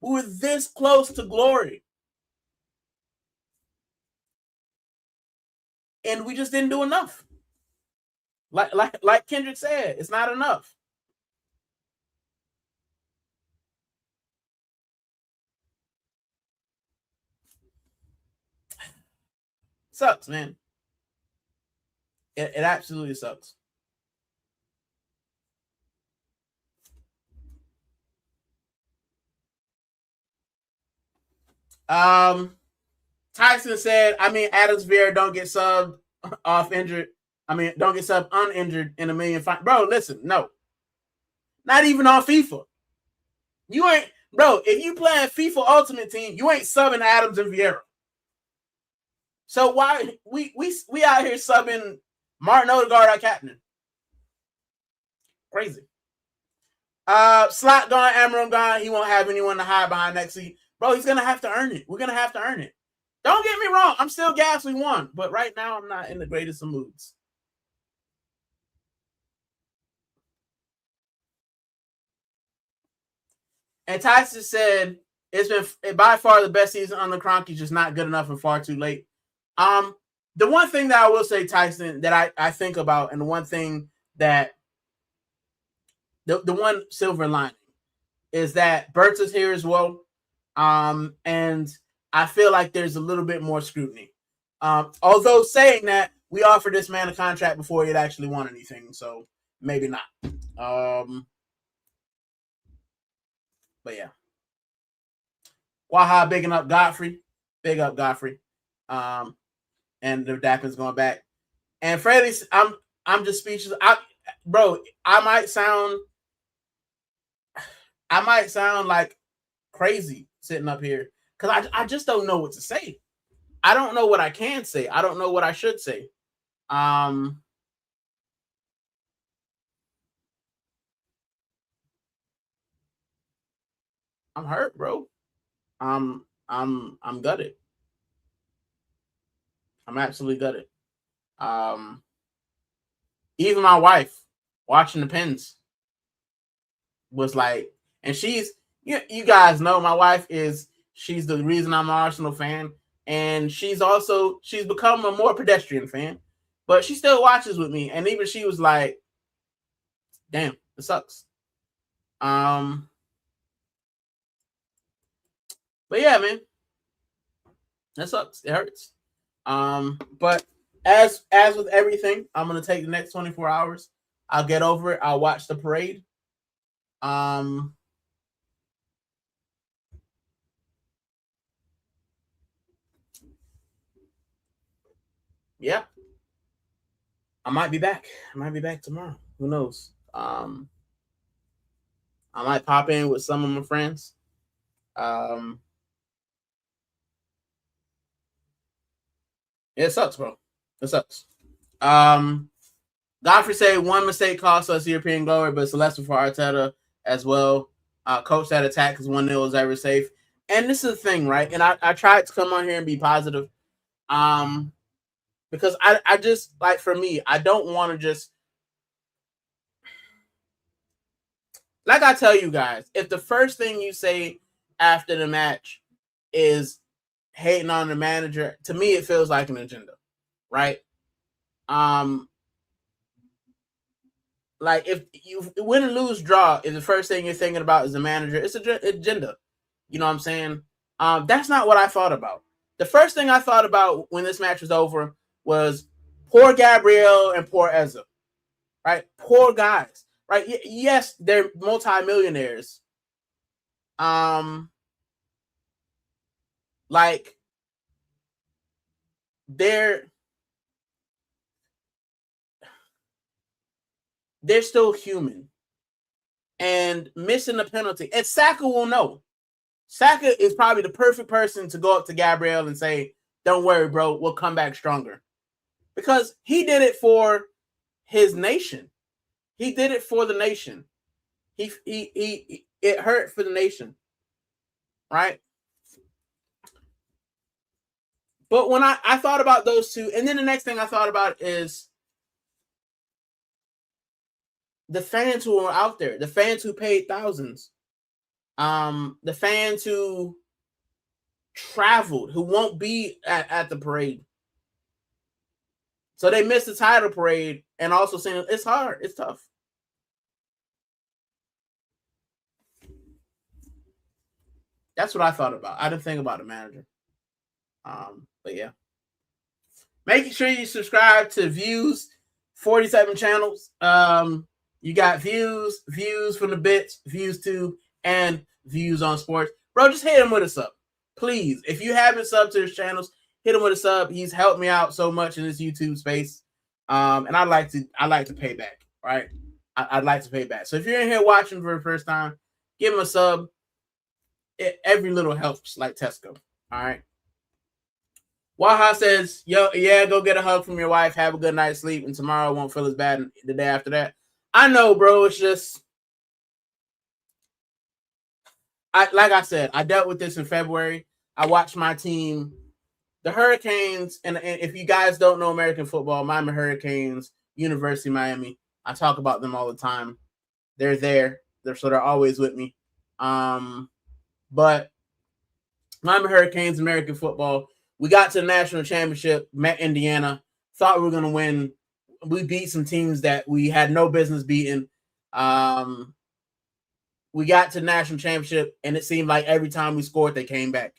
We were this close to glory. And we just didn't do enough. Like Kendrick said, it's not enough. Sucks, man. It absolutely sucks. Tyson said, Adams Vieira don't get subbed off injured. Don't get subbed uninjured in a million. Bro, listen, no. Not even on FIFA. You ain't, bro, if you playing FIFA Ultimate Team, you ain't subbing Adams and Vieira. So why we out here subbing Martin Odegaard, our captain? Crazy. Slot gone, Amarim gone. He won't have anyone to hide behind next season. Bro, he's gonna have to earn it. We're gonna have to earn it. Don't get me wrong. I'm still Gasly one, but right now I'm not in the greatest of moods. And Tyson said it's been by far the best season on the Kroenke, just not good enough and far too late. The one thing that I will say, Tyson, that I think about, and the one thing that the one silver lining is that Bert's is here as well. And I feel like there's a little bit more scrutiny. Although saying that, we offered this man a contract before he'd actually won anything, so maybe not. But yeah. Waha bigging up Godfrey. Big up Godfrey. And the Dappin's going back. And Freddie, I'm just speechless. I might sound like crazy sitting up here because I just don't know what to say. I don't know what I can say. I don't know what I should say. I'm hurt, bro. I'm gutted. I'm absolutely gutted. Even my wife watching the Pens was like, and she's, you guys know my wife she's the reason I'm an Arsenal fan, and she's become a more pedestrian fan, but she still watches with me, and even she was like, damn, it sucks. But yeah, man, that sucks. It hurts. But as with everything, I'm gonna take the next 24 hours. I'll get over it. I'll watch the parade. Yeah. I might be back. Tomorrow. Who knows? I might pop in with some of my friends. It sucks, bro. It sucks. Godfrey said one mistake cost us European glory, but it's a lesson for Arteta as well. Coach that attack is 1-0 is ever safe. And this is the thing, right? And I tried to come on here and be positive. Because I just, like, for me, I don't want to just, like I tell you guys, if the first thing you say after the match is hating on the manager, to me it feels like an agenda, right? Like, if you win and lose, draw, if the first thing you're thinking about is the manager, it's an agenda. You know what I'm saying? That's not what I thought about. The first thing I thought about when this match was over was poor Gabriel and poor Ezra, right? Poor guys, right? Yes, they're multimillionaires. Like, they're still human, and missing the penalty. And Saka will know. Saka is probably the perfect person to go up to Gabriel and say, "Don't worry, bro. We'll come back stronger," because he did it for his nation. He did it for the nation. It hurt for the nation, right? But when I thought about those two, and then the next thing I thought about is the fans who are out there, the fans who paid thousands. The fans who traveled, who won't be at the parade. So they missed the title parade, and also saying it's hard, it's tough. That's what I thought about. I didn't think about the manager. But yeah. Making sure you subscribe to Views 47 channels. You got Views from the Bits, Views Tube, and Views on Sports. Bro, just hit him with a sub. Please. If you haven't subbed to his channels, hit him with a sub. He's helped me out so much in this YouTube space. And I like to pay back, right? I'd like to pay back. So if you're in here watching for the first time, give him a sub. Every little helps, like Tesco. All right. Waha says, yo, yeah, go get a hug from your wife. Have a good night's sleep. And tomorrow won't feel as bad the day after that. I know, bro. It's just, like I said, I dealt with this in February. I watched my team, the Hurricanes. And if you guys don't know American football, Miami Hurricanes, University of Miami. I talk about them all the time. They're there. So they're always with me. But Miami Hurricanes, American football, we got to the national championship, met Indiana, thought we were going to win. We beat some teams that we had no business beating. We got to the national championship, and it seemed like every time we scored, they came back.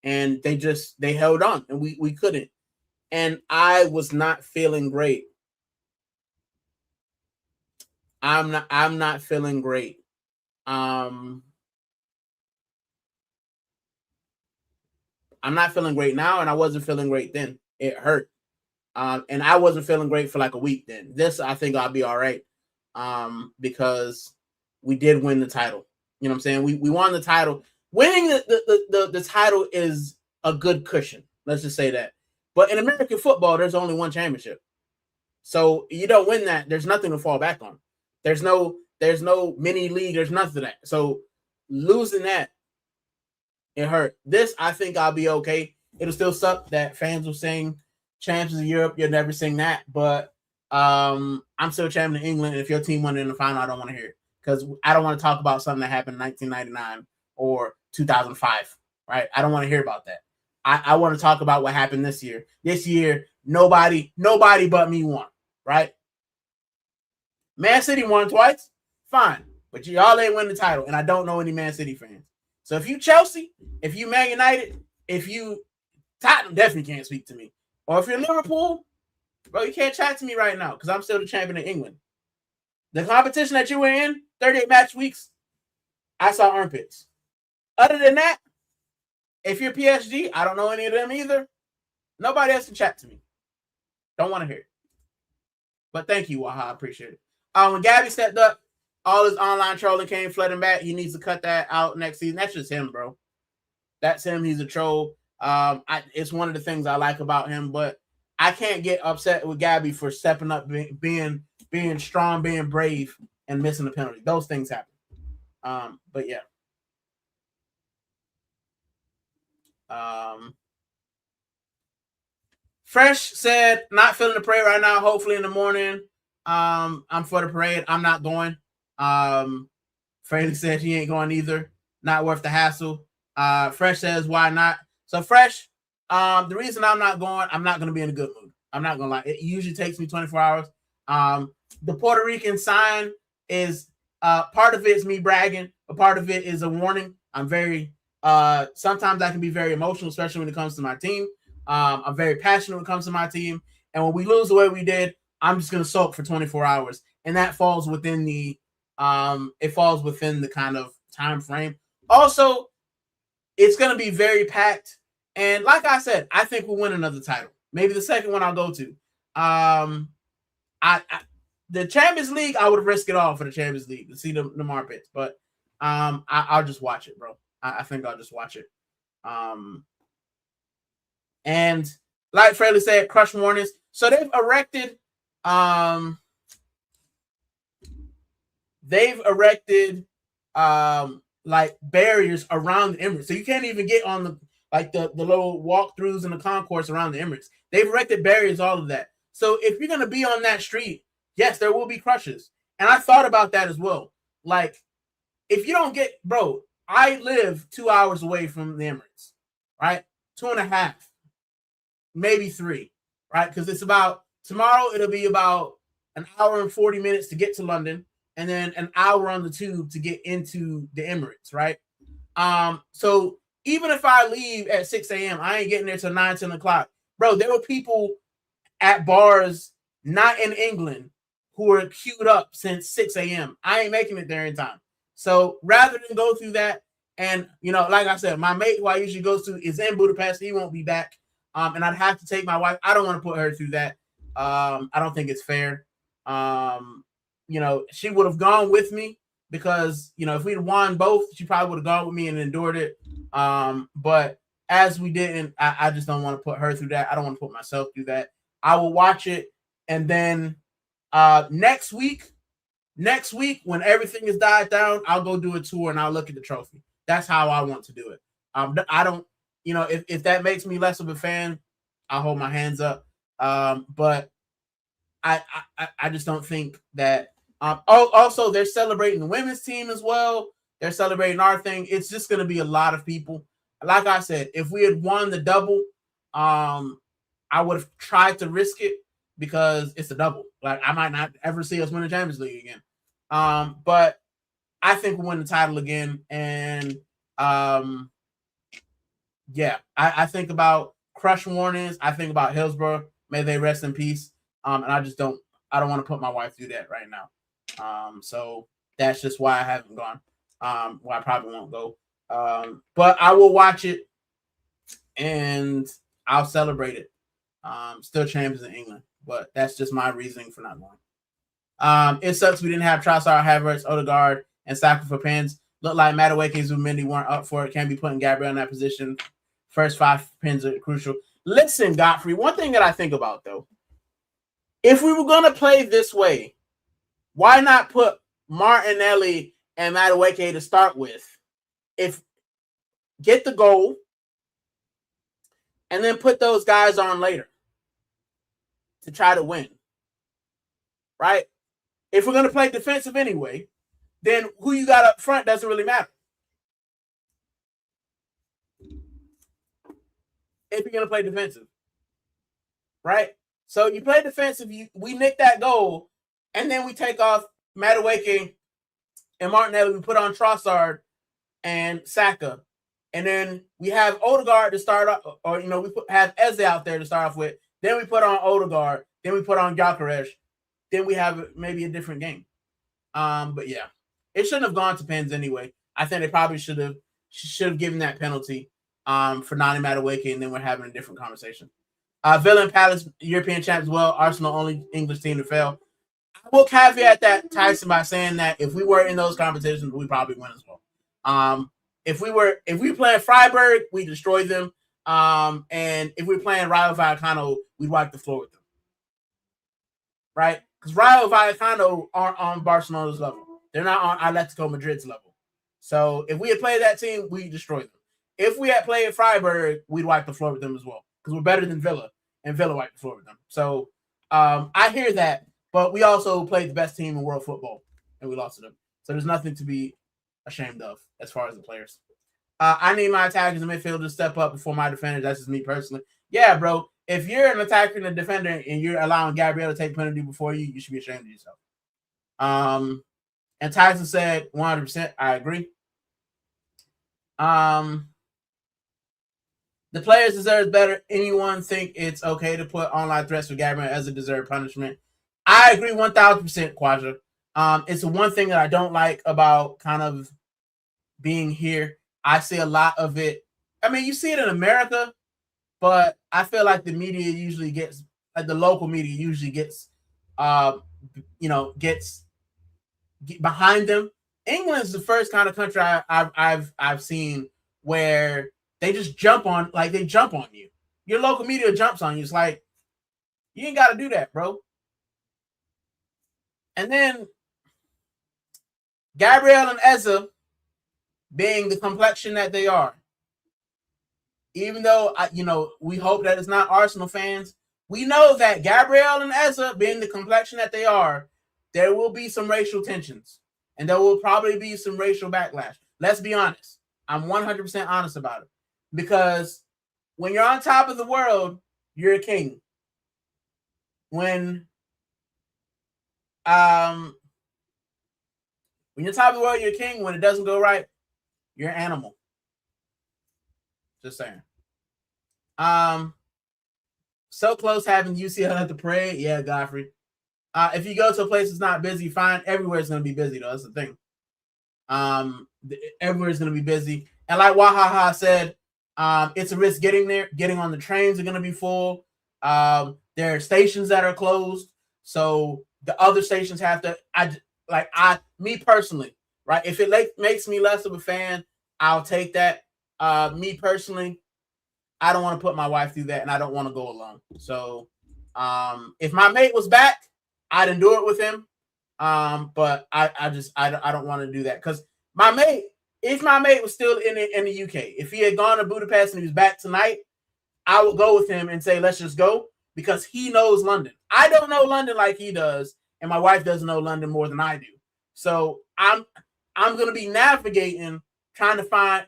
And they held on, and we couldn't. And I was not feeling great. I'm not feeling great. I'm not feeling great now, and I wasn't feeling great then. It hurt. And I wasn't feeling great for like a week then. This, I think I'll be all right, because we did win the title. You know what I'm saying? We won the title. Winning the title is a good cushion. Let's just say that. But in American football, there's only one championship. So you don't win that, there's nothing to fall back on. There's no mini league. There's nothing of that. So losing that, it hurt. This, I think I'll be okay. It'll still suck that fans will sing Champions of Europe. You'll never sing that. But I'm still champion of England. If your team won in the final, I don't want to hear it. Because I don't want to talk about something that happened in 1999 or 2005. Right? I don't want to hear about that. I want to talk about what happened this year. This year, nobody but me won. Right? Man City won twice. Fine. But y'all ain't win the title. And I don't know any Man City fans. So if you Chelsea, if you Man United, if you Tottenham, definitely can't speak to me. Or if you're Liverpool, bro, you can't chat to me right now because I'm still the champion of England. The competition that you were in, 38 match weeks, I saw armpits. Other than that, if you're PSG, I don't know any of them either. Nobody else can chat to me. Don't want to hear it. But thank you, Waha. I appreciate it. When Gabby stepped up, all his online trolling came flooding back. He needs to cut that out next season. That's just him, bro. That's him. He's a troll. It's one of the things I like about him, but I can't get upset with Gabby for stepping up, being strong, being brave, and missing the penalty. Those things happen. But yeah. Fresh said, not feeling the parade right now. Hopefully in the morning. I'm for the parade. I'm not going. Fraley said he ain't going either. Not worth the hassle. Fresh says, why not? So Fresh, the reason I'm not going, I'm not going to be in a good mood. I'm not going to lie. It usually takes me 24 hours. The Puerto Rican sign is part of it is me bragging. A part of it is a warning. I'm very, sometimes I can be very emotional, especially when it comes to my team. I'm very passionate when it comes to my team. And when we lose the way we did, I'm just going to sulk for 24 hours. And that falls within the kind of time frame. Also, it's going to be very packed. And like I said, I think we'll win another title. Maybe the second one I'll go to. The Champions League, I would risk it all for the Champions League to see the armpits. But I'll just watch it, bro. I think I'll just watch it. And like Fraley said, crush warnings. So they've erected like barriers around the Emirates. So you can't even get on the little walkthroughs and the concourse around the Emirates. They've erected barriers, all of that. So if you're going to be on that street, yes, there will be crushes. And I thought about that as well. Like, if you don't get, bro, I live 2 hours away from the Emirates, right? 2.5, maybe 3, right? Because it's about tomorrow. It'll be about an hour and 40 minutes to get to London, and then an hour on the tube to get into the Emirates, right? So even if I leave at 6 a.m., I ain't getting there till 9, 10 o'clock. Bro, there were people at bars not in England who were queued up since 6 a.m. I ain't making it there in time. So rather than go through that, and like I said, my mate who I usually goes to is in Budapest. He won't be back. And I'd have to take my wife. I don't want to put her through that. I don't think it's fair. She would have gone with me because, if we'd won both, she probably would have gone with me and endured it. But as we didn't, I just don't want to put her through that. I don't want to put myself through that. I will watch it. And then next week, when everything is died down, I'll go do a tour and I'll look at the trophy. That's how I want to do it. I don't, if that makes me less of a fan, I'll hold my hands up. But I just don't think that. Also, they're celebrating the women's team as well. They're celebrating our thing. It's just going to be a lot of people. Like I said, if we had won the double, I would have tried to risk it because it's a double. Like, I might not ever see us win the Champions League again. But I think we'll win the title again. And I think about crush warnings. I think about Hillsborough. May they rest in peace. And I don't want to put my wife through that right now. So that's just why I haven't gone. Why I probably won't go. But I will watch it and I'll celebrate it. Still champions in England, but that's just my reasoning for not going. It sucks we didn't have Trossard, Havertz, Odegaard, and Saka for pins. Looked like Madueke and Zubimendi weren't up for it. Can be putting Gabriel in that position. First 5 pins are crucial. Listen, Godfrey, one thing that I think about, though, if we were going to play this way, why not put Martinelli and Madueke to start with? Get the goal and then put those guys on later to try to win, right? If we're going to play defensive anyway, then who you got up front doesn't really matter. If you're going to play defensive, right? So you play defensive, we nick that goal, and then we take off Madueke and Martinelli. We put on Trossard and Saka, and then we have Odegaard to start off, or we have Eze out there to start off with. Then we put on Odegaard. Then we put on Gyökeres. Then we have maybe a different game. But yeah, it shouldn't have gone to pens anyway. I think they probably should have given that penalty for Nani Madueke, and then we're having a different conversation. Villa and Palace, European champs as well. Arsenal, only English team to fail. I will caveat that, Tyson, by saying that if we were in those competitions, we probably win as well. If we playing Freiburg, we destroy them. And if we're playing Rayo Vallecano, we wipe the floor with them. Right? Because Rayo Vallecano aren't on Barcelona's level. They're not on Atletico Madrid's level. So if we had played that team, we destroy them. If we had played Freiburg, we'd wipe the floor with them as well. Because we're better than Villa, and Villa wiped the floor with them. So I hear that, but we also played the best team in world football, and we lost to them. So there's nothing to be ashamed of as far as the players. I need my attackers and midfielders to step up before my defenders. That's just me personally. Yeah, bro. If you're an attacker and a defender and you're allowing Gabriel to take penalty before you, you should be ashamed of yourself. And Tyson said 100%. I agree. The players deserve better. Anyone think it's okay to put online threats for Gabriel as a deserved punishment? I agree 1,000%, Quadra. It's the one thing that I don't like about kind of being here. I see a lot of it. I mean, you see it in America, but I feel like the media usually gets, like the local media usually gets, gets behind them. England is the first kind of country I've seen where they just jump on you. Your local media jumps on you. It's like, you ain't got to do that, bro. And then Gabriel and Eze being the complexion that they are, even though we hope that it's not Arsenal fans, we know that Gabriel and Eze being the complexion that they are, there will be some racial tensions, and there will probably be some racial backlash. Let's be honest. I'm 100% honest about it. Because when you're on top of the world, you're a king. When you're top of the world, you're a king. When it doesn't go right, you're an animal. Just saying. So close having UCL at the parade. Yeah, Godfrey. If you go to a place that's not busy, fine. Everywhere's going to be busy, though. That's the thing. Everywhere's going to be busy. And like Wahaha said, it's a risk getting there. Getting on the trains are going to be full. There are stations that are closed. So the other stations have to, me personally, right? If it makes me less of a fan, I'll take that. Me personally, I don't want to put my wife through that, and I don't want to go alone. So if my mate was back, I'd endure it with him. But I don't want to do that because if my mate was still in the UK, if he had gone to Budapest and he was back tonight, I would go with him and say, let's just go, because he knows London. I don't know London like he does, and my wife doesn't know London more than I do. So I'm going to be navigating, trying to find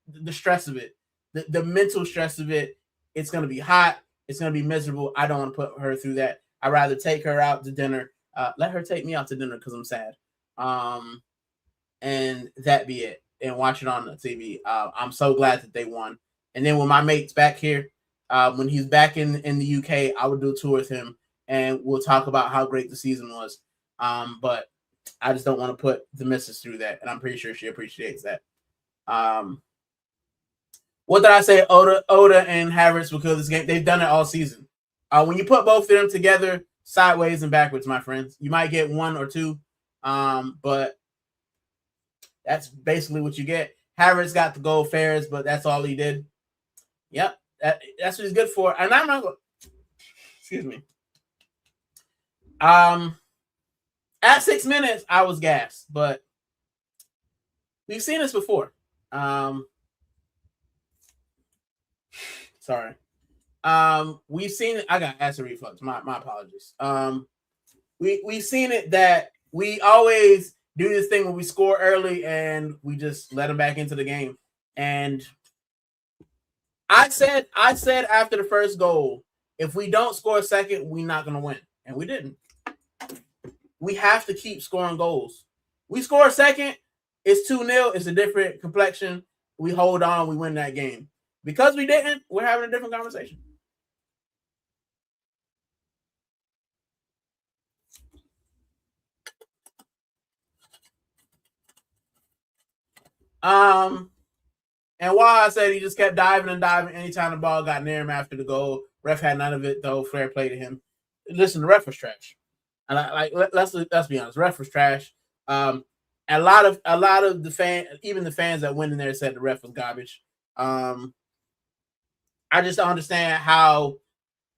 the stress of it, the mental stress of it. It's going to be hot. It's going to be miserable. I don't want to put her through that. I'd rather take her out to dinner. Let her take me out to dinner because I'm sad. And that be it. And watch it on the TV. I'm so glad that they won. And then when my mate's back here, when he's back in the UK, I would do a tour with him and we'll talk about how great the season was. But I just don't want to put the missus through that. And I'm pretty sure she appreciates that. What did I say? Oda and Havertz will kill this game. They've done it all season. When you put both of them together, sideways and backwards, my friends, you might get one or two. But that's basically what you get. Havertz got the goal, Ferris, but that's all he did. Yep, that's what he's good for. And I'm not going. Excuse me. At 6 minutes, I was gassed, but we've seen this before. Sorry. We've seen it. I got acid reflux. My apologies. We've seen it that we always do this thing when we score early and we just let them back into the game. And I said after the first goal, if we don't score a second, we're not gonna win. And we didn't. We have to keep scoring goals. We score a second, it's 2-0, it's a different complexion. We hold on, we win that game. Because we didn't, we're having a different conversation. And while I said he just kept diving and diving anytime the ball got near him after the goal, ref had none of it though. Fair play to him. Listen, the ref was trash. And let's be honest, ref was trash. A lot of the even the fans that went in there said the ref was garbage. I just don't understand how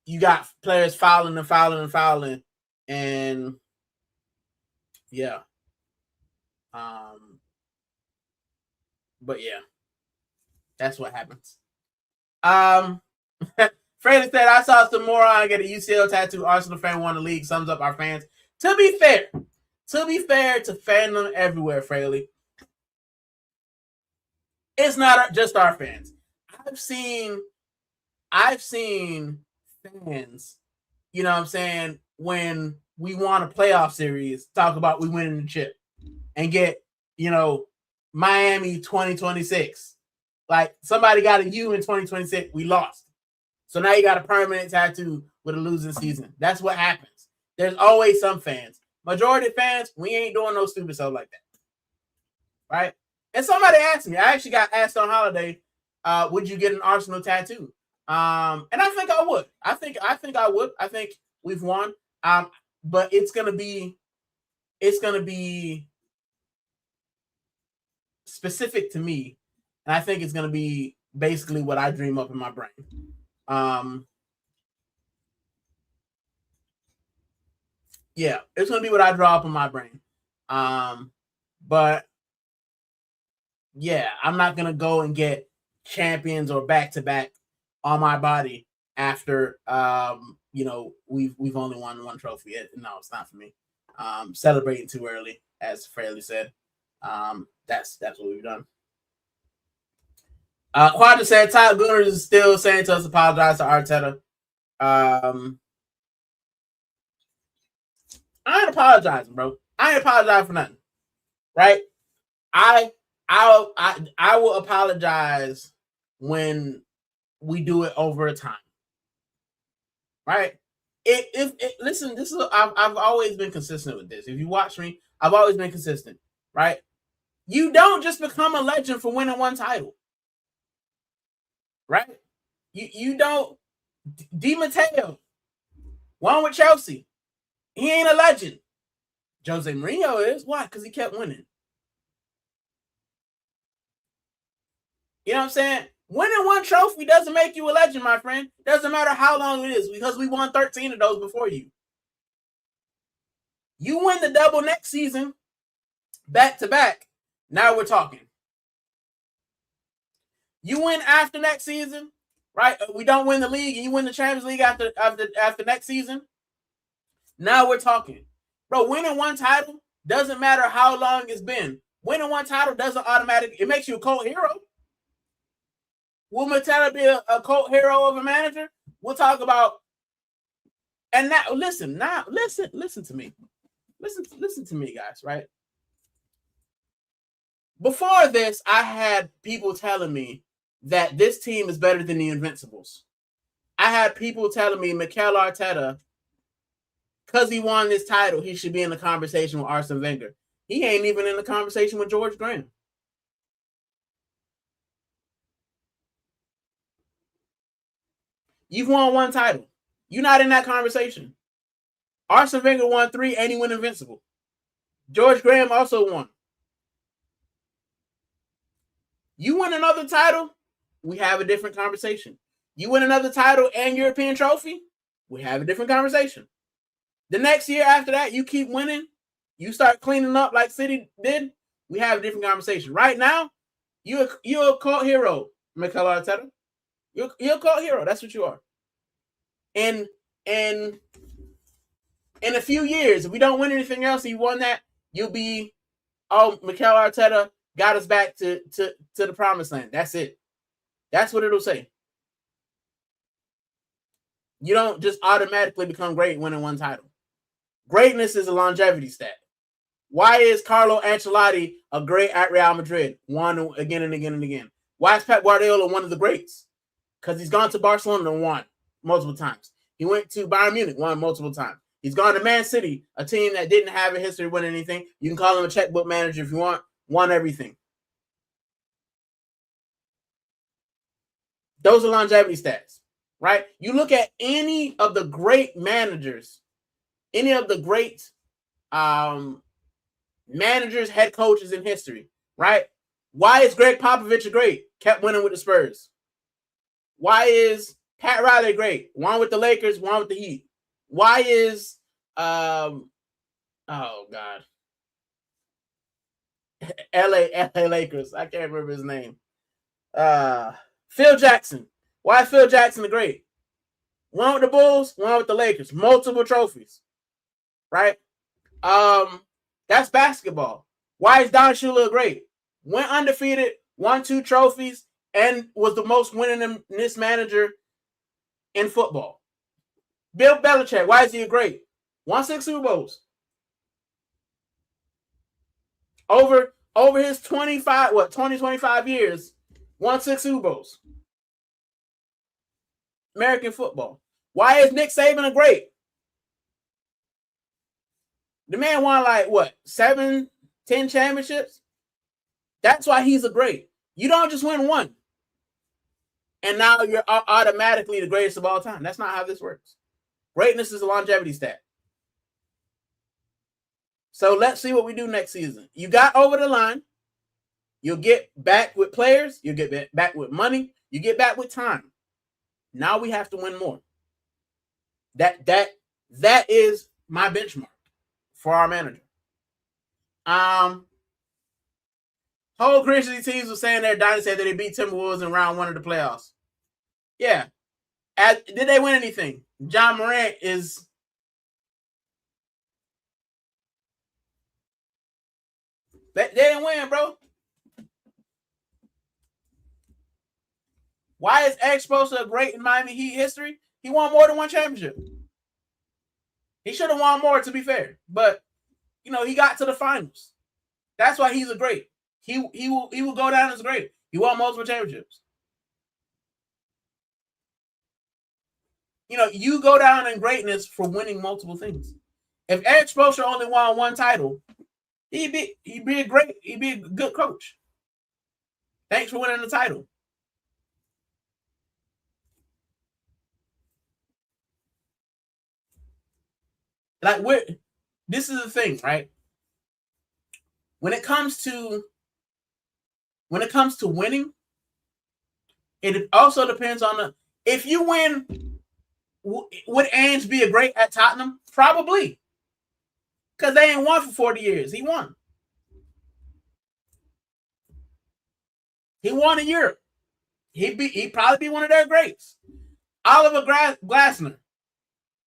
you got players fouling, and yeah. But yeah, that's what happens. Freddie said, I saw some moron get a UCL tattoo. Arsenal fan won the league. Sums up our fans. To be fair to fandom everywhere, Fraley, it's not just our fans. I've seen fans, you know what I'm saying, when we won a playoff series, talk about we winning the chip and get, Miami 2026. Like somebody got a U in 2026, we lost. So now you got a permanent tattoo with a losing season. That's what happens. There's always some fans. Majority of fans, we ain't doing no stupid stuff like that. Right? And somebody asked me, I actually got asked on holiday, would you get an Arsenal tattoo? And I think I would. I think I would. I think we've won. But it's gonna be specific to me. And I think it's gonna be basically what I dream up in my brain. Yeah, it's gonna be what I draw up in my brain. But yeah, I'm not gonna go and get champions or back-to-back on my body after we've only won one trophy. No, it's not for me. Celebrating too early, as Fairly said. That's what we've done. Quadra said Todd Gooners is still saying to us apologize to Arteta. I ain't apologizing, bro. I ain't apologizing for nothing. Right? I will apologize when we do it over a time. Right? Listen, this is I've always been consistent with this. If you watch me, I've always been consistent. Right? You don't just become a legend for winning one title. Right? You don't. Di Matteo won with Chelsea. He ain't a legend. Jose Mourinho is. Why? Because he kept winning. You know what I'm saying? Winning one trophy doesn't make you a legend, my friend. Doesn't matter how long it is, because we won 13 of those before you. You win the double next season, back to back. Now we're talking. You win after next season, right? We don't win the league, and you win the Champions League after next season. Now we're talking. Bro, winning one title doesn't matter how long it's been. Winning one title doesn't automatically, it makes you a cult hero. Will Matera be a cult hero of a manager? We'll talk about. And now, listen to me. Listen to me, guys, right? Before this, I had people telling me that this team is better than the Invincibles. I had people telling me Mikel Arteta, because he won this title, he should be in the conversation with Arsene Wenger. He ain't even in the conversation with George Graham. You've won one title. You're not in that conversation. Arsene Wenger won 3 and he went Invincible. George Graham also won. You win another title, we have a different conversation. You win another title and European trophy, we have a different conversation. The next year after that, you keep winning, you start cleaning up like City did, we have a different conversation. Right now, you're a cult hero, Mikel Arteta. You're a cult hero. That's what you are. And in a few years, if we don't win anything else, you won that, you'll be, oh, Mikel Arteta got us back to the promised land. That's it. That's what it'll say. You don't just automatically become great winning one title. Greatness is a longevity stat. Why is Carlo Ancelotti a great at Real Madrid? Won again and again and again. Why is Pep Guardiola one of the greats? Because he's gone to Barcelona and won multiple times. He went to Bayern Munich, won multiple times. He's gone to Man City, a team that didn't have a history of winning anything. You can call him a checkbook manager if you want. Won everything. Those are longevity stats, right? You look at any of the great managers, any of the great managers, head coaches in history, right? Why is Greg Popovich great? Kept winning with the Spurs. Why is Pat Riley great? One with the Lakers, one with the Heat. Why is oh God, LA Lakers? I can't remember his name. Phil Jackson. Why is Phil Jackson the great? One with the Bulls, one with the Lakers. Multiple trophies, right? That's basketball. Why is Don Shula great? Went undefeated, won 2 trophies, and was the most winningest manager in football. Bill Belichick, why is he great? Won 6 Super Bowls. Over his 25 years, won 6 Super Bowls. American football. Why is Nick Saban a great? The man won 7, 10 championships. That's why he's a great. You don't just win one, and now you're automatically the greatest of all time. That's not how this works. Greatness is a longevity stat. So let's see what we do next season. You got over the line. You'll get back with players. You'll get back with money. You get back with time. Now we have to win more. That is my benchmark for our manager. Whole Christian teams were saying their dynasty that they beat Timberwolves in round 1 of the playoffs. Yeah. Did they win anything? John Morant is... They didn't win, bro. Why is Eric Spoelstra great in Miami Heat history? He won more than one championship. He should have won more, to be fair. But, you know, he got to the finals. That's why he's a great. He will go down as great. He won multiple championships. You know, you go down in greatness for winning multiple things. If Eric Spoelstra only won one title, he'd be a good coach. Thanks for winning the title. Like, this is the thing, right? When it comes to winning, it also depends on if you win. Would Ainge be a great at Tottenham? Probably, because they ain't won for 40 years. He won. He won in Europe. He'd probably be one of their greats. Oliver Glasner.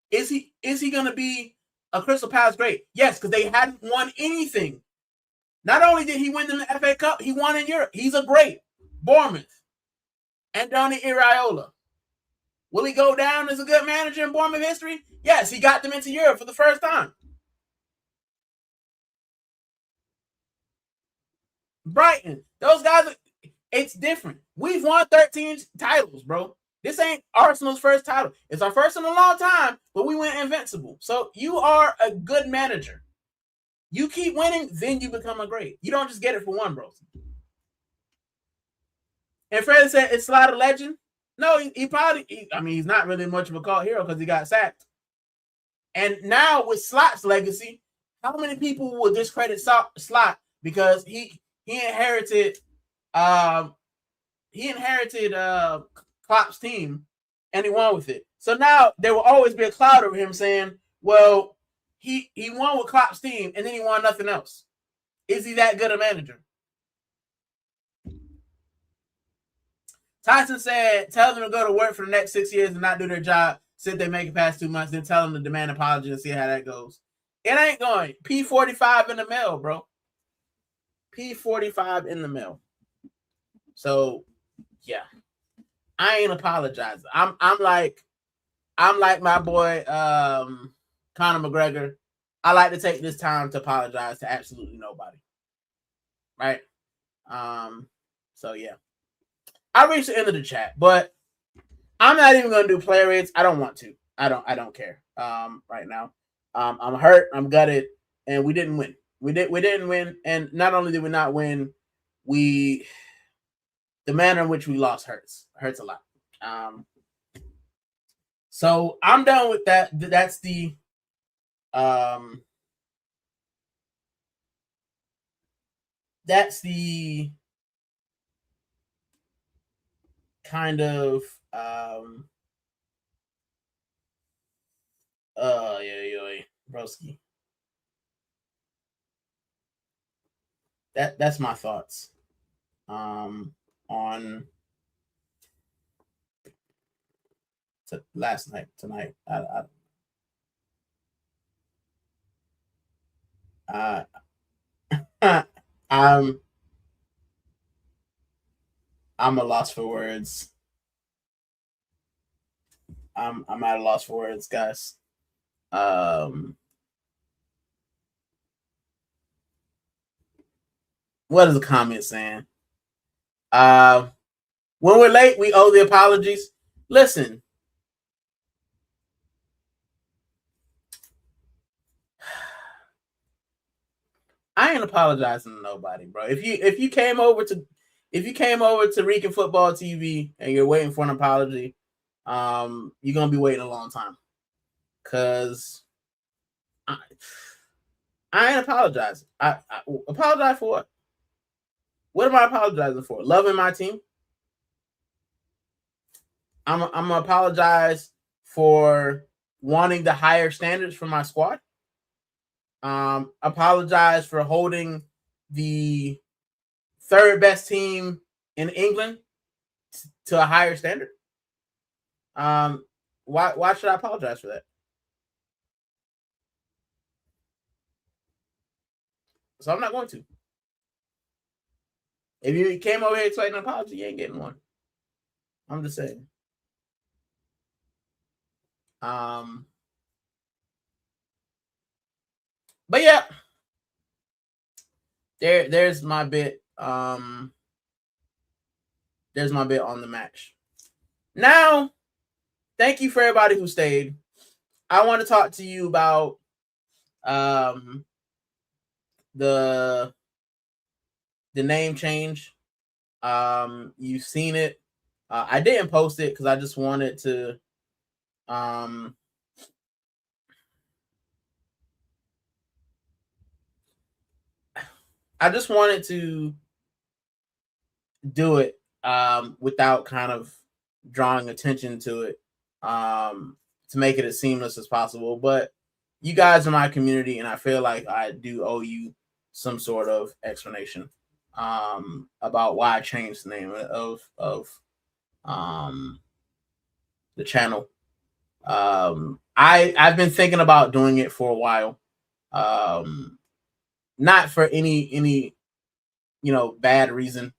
Is he going to be a Crystal Palace great? Yes, because they hadn't won anything. Not only did he win the FA Cup, he won in Europe. He's a great. Bournemouth. Andoni Iraola. Will he go down as a good manager in Bournemouth history? Yes, he got them into Europe for the first time. Brighton. Those guys, it's different. We've won 13 titles, bro. This ain't Arsenal's first title. It's our first in a long time, but we went invincible. So you are a good manager. You keep winning, then you become a great. You don't just get it for one, bro. And Freddie said, it's Slot a legend? No, he probably, he's not really much of a cult hero because he got sacked. And now with Slot's legacy, how many people will discredit Slot because he inherited Klopp's team and he won with it. So now there will always be a cloud over him saying, well, he won with Klopp's team and then he won nothing else. Is he that good a manager? Tyson said, tell them to go to work for the next 6 years and not do their job. Said they make it past 2 months, then tell them to demand an apology and see how that goes. It ain't going. P45 in the mail, bro. P45 in the mail. So, yeah. I ain't apologizing. I'm like my boy Conor McGregor. I like to take this time to apologize to absolutely nobody. Right? So yeah. I reached the end of the chat, but I'm not even gonna do player rates. I don't want to. I don't care. Right now. I'm hurt, I'm gutted, and we didn't win. We didn't win, and not only did we not win, the manner in which we lost hurts a lot. So I'm done with that. That's the kind of broski. That's my thoughts on tonight. I'm a loss for words. I'm at a loss for words, guys. What is the comment saying? When we're late, we owe the apologies. Listen. I ain't apologizing to nobody, bro. If you came over to Rican Futbol TV and you're waiting for an apology, you're gonna be waiting a long time. Cause I ain't apologizing. I apologize for what? What am I apologizing for? Loving my team. I'm gonna apologize for wanting the higher standards for my squad. Apologize for holding the third best team in England to a higher standard. Why should I apologize for that? So I'm not going to. If you came over here expecting an apology, you ain't getting one. I'm just saying. But yeah, there's my bit. There's my bit on the match. Now, thank you for everybody who stayed. I want to talk to you about the name change. You've seen it. I didn't post it because I just wanted to do it without kind of drawing attention to it, to make it as seamless as possible. But you guys are my community, and I feel like I do owe you some sort of explanation about why I changed the name of the channel. I've been thinking about doing it for a while. Not for any bad reason.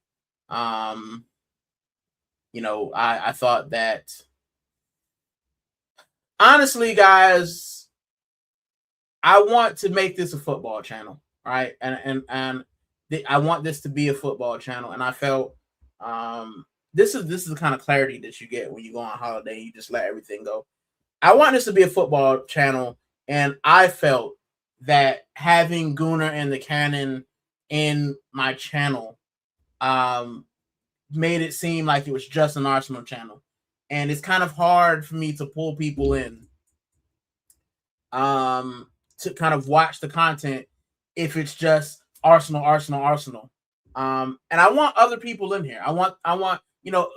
I thought that, honestly, guys, I want to make this a football channel, right? And I want this to be a football channel, and I felt this is the kind of clarity that you get when you go on holiday. You just let everything go. I want this to be a football channel, and I felt that having Gunnar and the Cannon in my channel made it seem like it was just an Arsenal channel. And it's kind of hard for me to pull people in to kind of watch the content if it's just Arsenal. And I want other people in here. I want,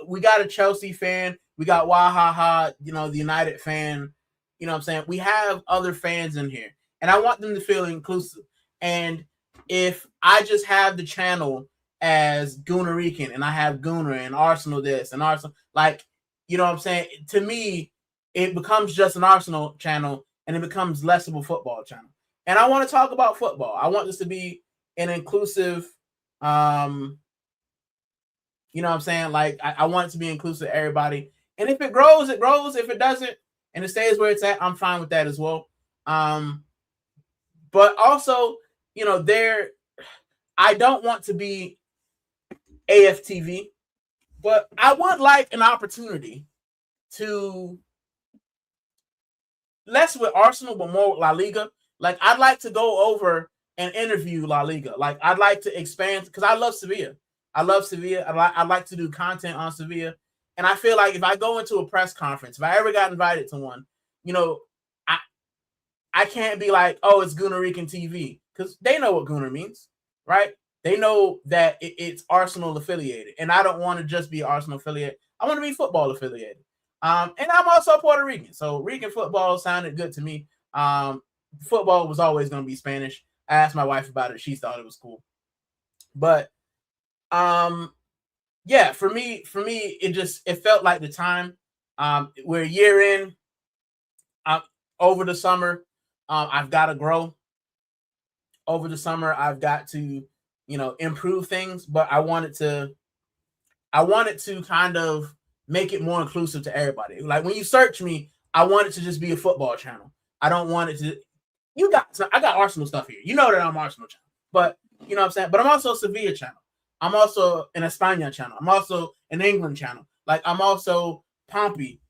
we got a Chelsea fan, we got Wahaha, the United fan, what I'm saying? We have other fans in here, and I want them to feel inclusive. And if I just have the channel as Gunnar Rican and I have Gunnar and Arsenal this and Arsenal, what I'm saying? To me, it becomes just an Arsenal channel, and it becomes less of a football channel. And I want to talk about football. I want this to be an inclusive, what I'm saying? I want it to be inclusive to everybody. And if it grows, it grows. If it doesn't, and it stays where it's at, I'm fine with that as well. But also, I don't want to be AFTV, but I would like an opportunity to less with Arsenal, but more with La Liga. I'd like to go over and interview La Liga. I'd like to expand, because I love Sevilla. I'd like to do content on Sevilla. And I feel like if I go into a press conference, if I ever got invited to one, I can't be like, oh, it's Gunnar Rican TV, because they know what Gunnar means, right? They know that it's Arsenal affiliated, and I don't want to just be Arsenal affiliated. I want to be football affiliated. And I'm also Puerto Rican, so Rican football sounded good to me. Football was always going to be Spanish. I asked my wife about it; she thought it was cool. But yeah, for me, it felt like the time. We're a year in. Over the summer, I've got to grow. Over the summer, I've got to, improve things. But I wanted to kind of make it more inclusive to everybody. Like when you search me, I want it to just be a football channel. I don't want it to. I got Arsenal stuff here. You know that I'm Arsenal channel, but you know what I'm saying. But I'm also Sevilla channel. I'm also an España channel. I'm also an England channel. I'm also Pompey.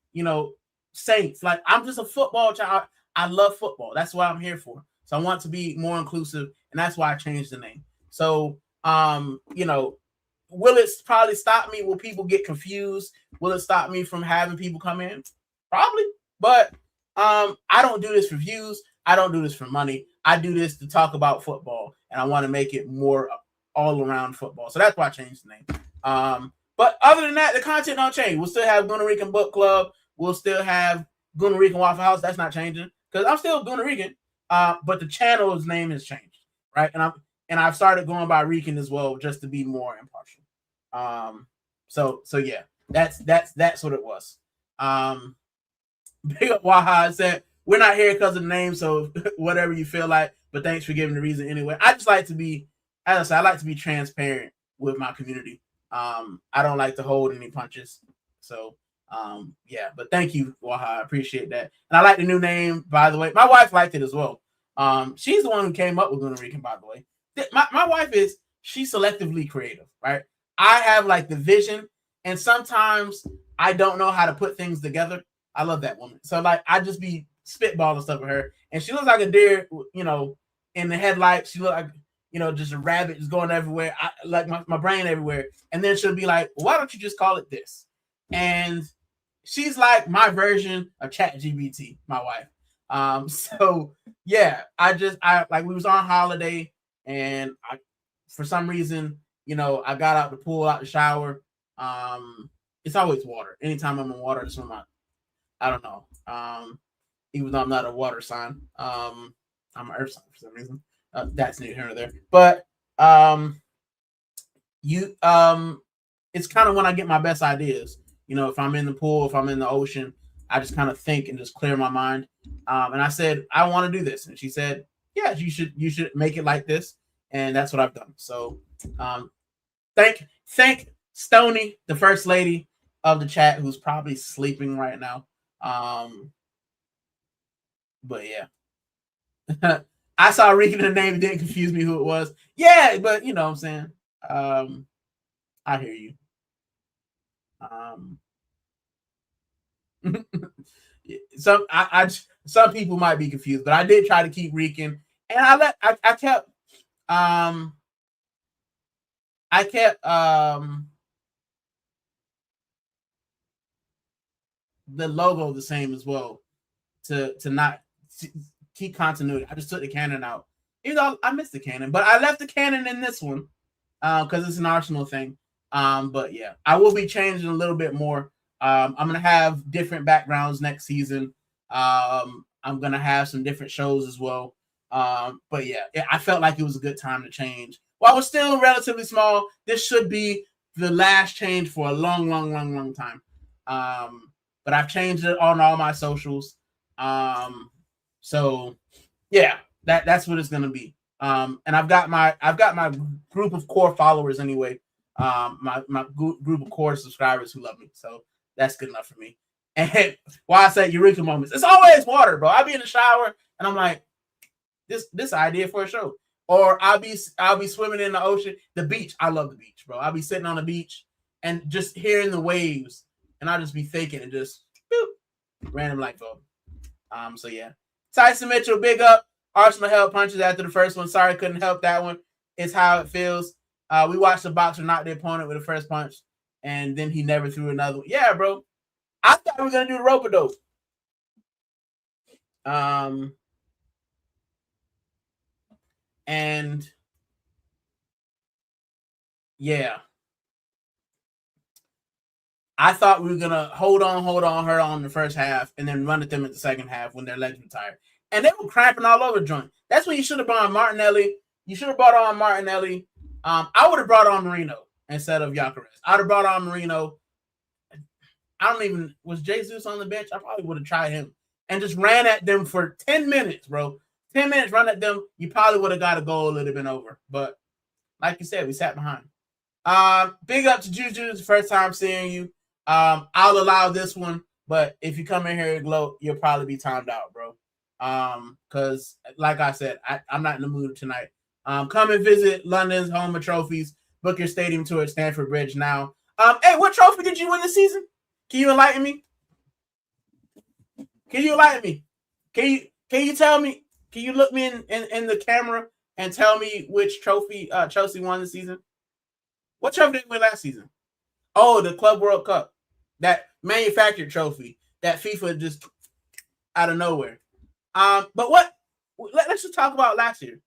Saints. I'm just a football channel. I love football. That's what I'm here for. So I want to be more inclusive, and that's why I changed the name. So, will it probably stop me? Will people get confused? Will it stop me from having people come in? Probably. But I don't do this for views. I don't do this for money. I do this to talk about football, and I want to make it more all around football. So that's why I changed the name. But other than that, the content don't change. We'll still have Puerto Rican Book Club. We'll still have Puerto Rican Waffle House. That's not changing, because I'm still Puerto Rican. But the channel's name has changed, right? And I've started going by Rican as well, just to be more impartial. So yeah, that's what it was. Big up Waha said, we're not here because of the name, so whatever you feel like, but thanks for giving the reason anyway. I just like to be, as I said, I like to be transparent with my community. I don't like to hold any punches. So yeah, but thank you, Waha. I appreciate that. And I like the new name, by the way. My wife liked it as well. She's the one who came up with Puerto Rican, by the way. My wife she's selectively creative, right? I have like the vision, and sometimes I don't know how to put things together. I love that woman. So like I just be spitballing stuff with her, and she looks like a deer, in the headlights. She look like just a rabbit just going everywhere. I like my brain everywhere. And then she'll be like, why don't you just call it this? And she's like my version of ChatGPT, my wife. So yeah, I like we was on holiday, and for some reason, I got out the pool, out the shower. It's always water. Anytime I'm in water, to swim out. I don't know. Even though I'm not a water sign, I'm an earth sign for some reason. That's neither here nor there. But it's kind of when I get my best ideas. If I'm in the pool, if I'm in the ocean, I just kind of think and just clear my mind. And I said, I want to do this, and she said, yeah, you should make it like this, and that's what I've done. So, thank Stony, the first lady of the chat, who's probably sleeping right now. But yeah. I saw Rican in the name. It didn't confuse me who it was. Yeah, but you know what I'm saying. I hear you. Some people might be confused, but I did try to keep Rican, and I kept the logo the same as well to not keep continuity. I just took the cannon out. Even though I missed the cannon, but I left the cannon in this one because it's an Arsenal thing. But yeah, I will be changing a little bit more. I'm gonna have different backgrounds next season. I'm gonna have some different shows as well. But yeah, I felt like it was a good time to change. While we're still relatively small, this should be the last change for a long, long, long, long time. But I've changed it on all my socials. So yeah, that's what it's gonna be. And I've got my group of core followers anyway. My group of core subscribers who love me. So that's good enough for me. And why I say Eureka moments, it's always water, bro. I'll be in the shower and I'm like, this idea for a show. Or I'll be swimming in the ocean, the beach. I love the beach, bro. I'll be sitting on the beach and just hearing the waves, and I'll just be thinking and just boop, random light bulb. So yeah. Tyson Mitchell, big up. Arsenal held punches after the first one. Sorry, couldn't help that one. It's how it feels. We watched the boxer knock the opponent with the first punch, and then he never threw another one. Yeah, bro. I thought we were gonna do the rope-a-dope. And yeah, I thought we were gonna hold on her on the first half, and then run at them at the second half when their legs were tired. And they were cramping all over the joint. That's when you should have brought on Martinelli. You should have brought on Martinelli. I would have brought on Marino instead of Gyökeres. I would have brought on Marino. Was Jesus on the bench? I probably would have tried him and just ran at them for 10 minutes, bro. 10 minutes, run at them. You probably would have got a goal. It would have been over. But like you said, we sat behind. Big up to Juju. It's the first time seeing you. I'll allow this one, but if you come in here and gloat, you'll probably be timed out, bro. Because like I said, I'm not in the mood tonight. Come and visit London's home of trophies. Book your stadium tour at Stamford Bridge now. Hey, what trophy did you win this season? Can you enlighten me? Can you tell me? Can you look me in the camera and tell me which trophy Chelsea won this season? What trophy did they win last season? Oh, the Club World Cup. That manufactured trophy that FIFA just out of nowhere. But let's just talk about last year.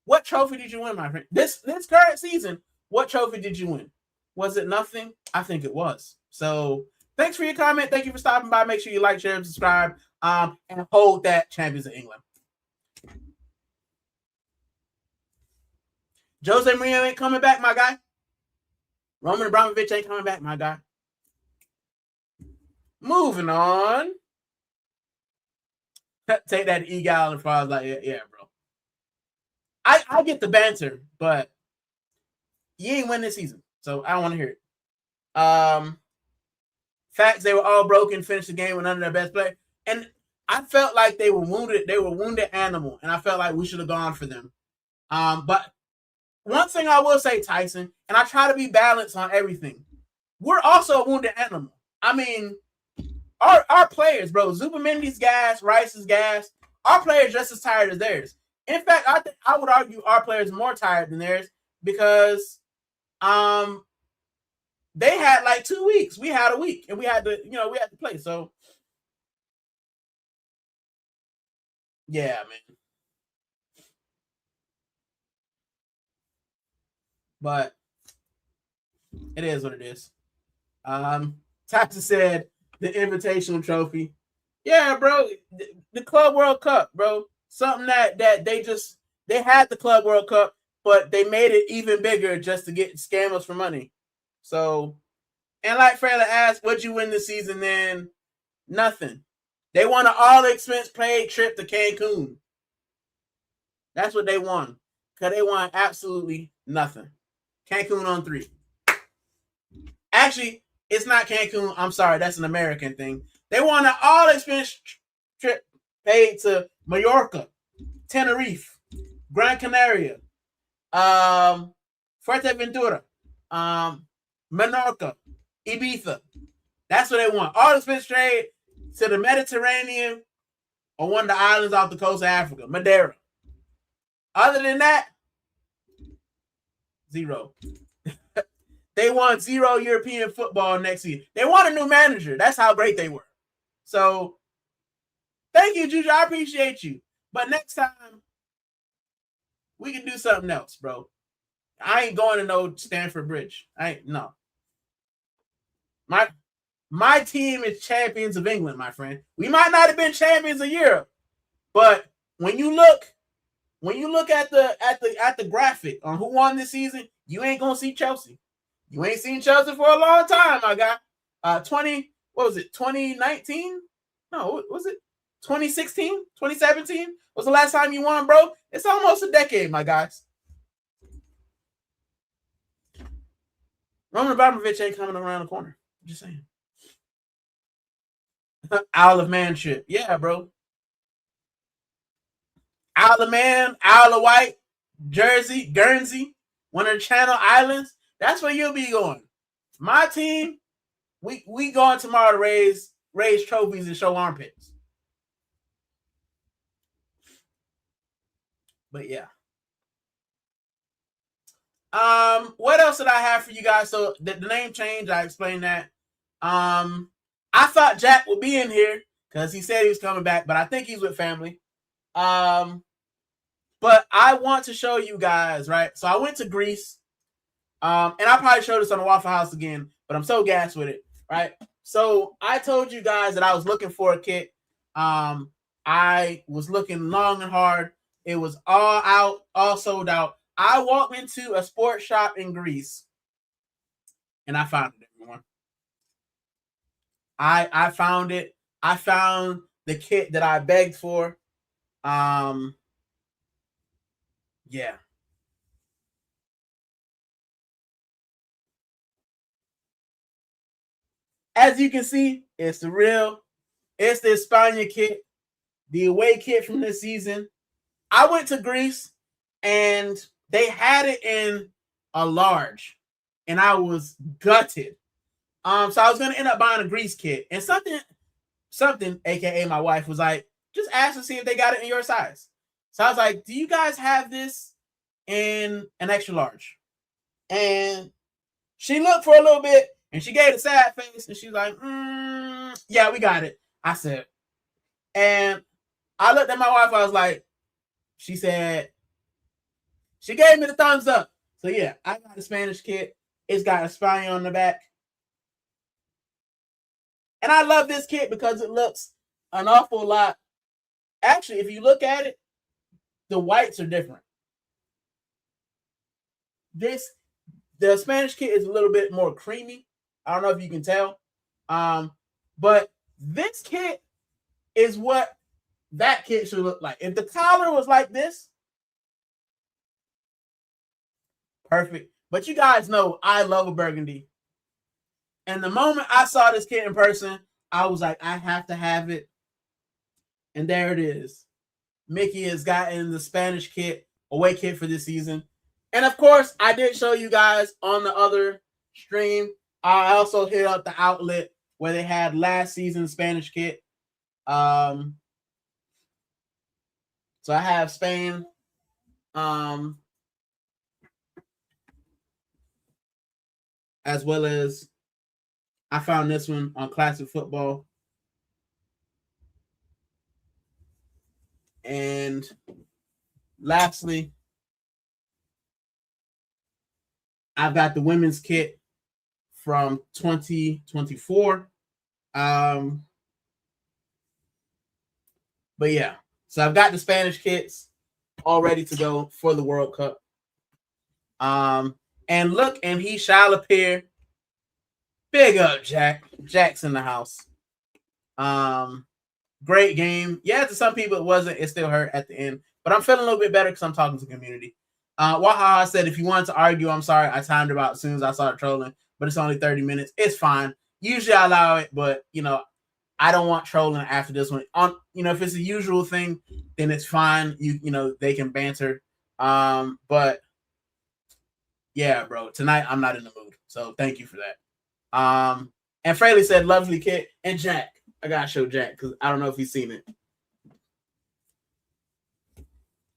What trophy did you win, my friend? This current season, what trophy did you win? Was it nothing? I think it was. So thanks for your comment. Thank you for stopping by. Make sure you like, share, and subscribe. And hold that Champions of England. Jose Mourinho ain't coming back, my guy. Roman Abramovich ain't coming back, my guy. Moving on. Take that egal and fries like, yeah, bro. I get the banter, but you ain't win this season, so I don't want to hear it. Facts, they were all broken, finished the game with none of their best players. And I felt like they were wounded. They were wounded animal, and I felt like we should have gone for them. But one thing I will say, Tyson, and I try to be balanced on everything. We're also a wounded animal. I mean, our players, bro, Zubamendi's gas, Rice's gas. Our players just as tired as theirs. In fact, I would argue our players more tired than theirs because they had like 2 weeks. We had a week, and we had to play. So yeah, man. But it is what it is. Tyson said the invitational trophy. Yeah, bro. The Club World Cup, bro. Something that they had the Club World Cup, but they made it even bigger just to scam us for money. So, and like Freyla asked, what'd you win this season then? Nothing. They won an all-expense paid trip to Cancun. That's what they won. Because they won absolutely nothing. Cancun on 3. Actually, it's not Cancun. I'm sorry. That's an American thing. They won an all-expense trip paid to Mallorca, Tenerife, Gran Canaria, Fuerteventura, Menorca, Ibiza. That's what they want. All-expense trade to the Mediterranean or one of the islands off the coast of Africa, Madeira. Other than that, 0. They want 0 European football next season. They want a new manager. That's how great they were. So, thank you, Juju. I appreciate you. But next time, we can do something else, bro. I ain't going to no Stamford Bridge. No. My team is champions of England, my friend. We might not have been champions of Europe, but when you look at the graphic on who won this season, you ain't gonna see Chelsea. You ain't seen Chelsea for a long time, my guy. 2019? No, was it 2016? 2017? Was the last time you won, bro? It's almost a decade, my guys. Roman Abramovich ain't coming around the corner. I'm just saying. Isle of Man trip. Yeah, bro. Isle of Man, Isle of Wight, Jersey, Guernsey, one of the Channel Islands. That's where you'll be going. My team, we going tomorrow to raise trophies and show armpits. But yeah. What else did I have for you guys? So the name change, I explained that. I thought Jack would be in here because he said he was coming back, but I think he's with family. But I want to show you guys, right? So I went to Greece. And I'll probably show this on the Waffle House again, but I'm so gassed with it, right? So I told you guys that I was looking for a kit. I was looking long and hard. It was all out, all sold out. I walked into a sports shop in Greece, and I found it, everyone. I found it. I found the kit that I begged for. Yeah. As you can see, it's the España kit, the away kit from this season. I went to Greece and they had it in a large, and I was gutted. So I was gonna end up buying a Greece kit, and something, aka my wife, was like, just ask to see if they got it in your size. So I was like, do you guys have this in an extra large? And she looked for a little bit, and she gave a sad face, and she's like, yeah, we got it. I said, and I looked at my wife, I was like, she said, she gave me the thumbs up. So yeah, I got a Spanish kit. It's got España on the back. And I love this kit because it looks an awful lot. Actually, if you look at it, the whites are different. The Spanish kit is a little bit more creamy. I don't know if you can tell. But this kit is what that kit should look like. If the collar was like this, perfect. But you guys know I love a burgundy. And the moment I saw this kit in person, I was like, I have to have it. And there it is. Mickey has gotten the Spanish kit, away kit for this season. And of course, I did show you guys on the other stream. I also hit up the outlet where they had last season's Spanish kit. So I have Spain. As well as I found this one on Classic Football. And lastly, I've got the women's kit from 2024. But yeah, so I've got the Spanish kits all ready to go for the World Cup. And look, and he shall appear. Big up, Jack. Jack's in the house. Great game. Yeah, to some people it wasn't. It still hurt at the end. But I'm feeling a little bit better because I'm talking to the community. Wahaha said, if you wanted to argue, I'm sorry. I timed it out as soon as I started trolling. But it's only 30 minutes. It's fine. Usually I allow it, but, you know, I don't want trolling after this one. If it's a usual thing, then it's fine. You know, they can banter. But yeah, bro, tonight I'm not in the mood. So thank you for that. And Fraley said, lovely kit. And Jack, I gotta show Jack because I don't know if he's seen it.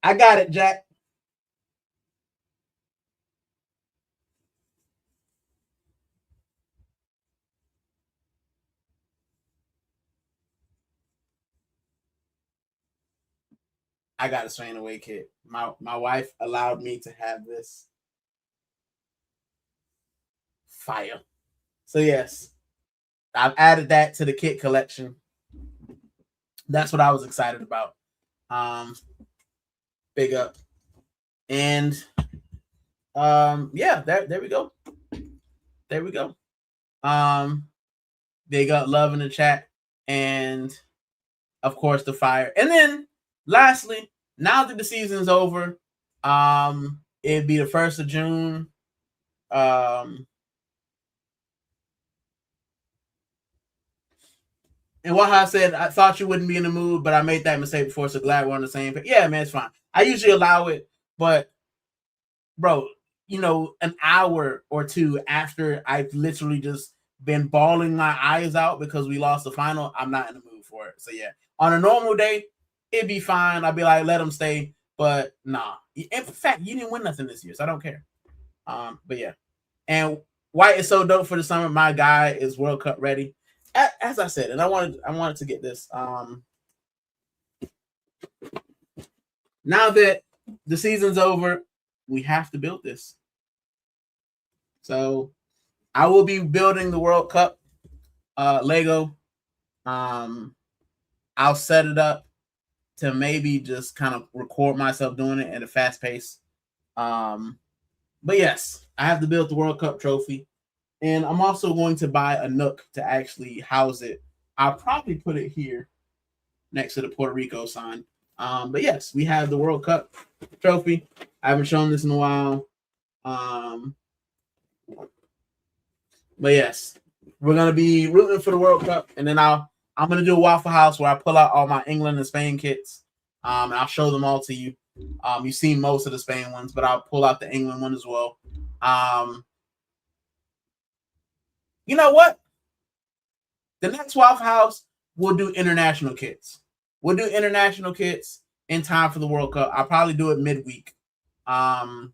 I got it, Jack. I got a Strain Away kit. My wife allowed me to have this. Fire. So yes, I've added that to the kit collection. That's what I was excited about. Big up. And yeah, there we go. There we go. They got love in the chat. And of course the fire. And then lastly, now that the season's over, it'd be the 1st of June. And Waha said, I thought you wouldn't be in the mood, but I made that mistake before, so glad we're on the same page. Yeah, man, it's fine. I usually allow it, but bro, you know, an hour or two after I've literally just been bawling my eyes out because we lost the final, I'm not in the mood for it. So yeah, on a normal day, it'd be fine. I'd be like, let them stay, but nah. In fact, you didn't win nothing this year, so I don't care. But yeah, and White is so dope for the summer. My guy is World Cup ready. As I said, and I wanted to get this. Now that the season's over, we have to build this. So I will be building the World Cup Lego. I'll set it up to maybe just kind of record myself doing it at a fast pace. But yes, I have to build the World Cup trophy. And I'm also going to buy a nook to actually house it. I'll probably put it here next to the Puerto Rico sign. But yes, we have the World Cup trophy. I haven't shown this in a while. But yes, we're going to be rooting for the World Cup. And then I'm going to do a Waffle House where I pull out all my England and Spain kits. And I'll show them all to you. You've seen most of the Spain ones, but I'll pull out the England one as well. You know what? The next Waffle House, we'll do international kits. We'll do international kits in time for the World Cup. I'll probably do it midweek. Or I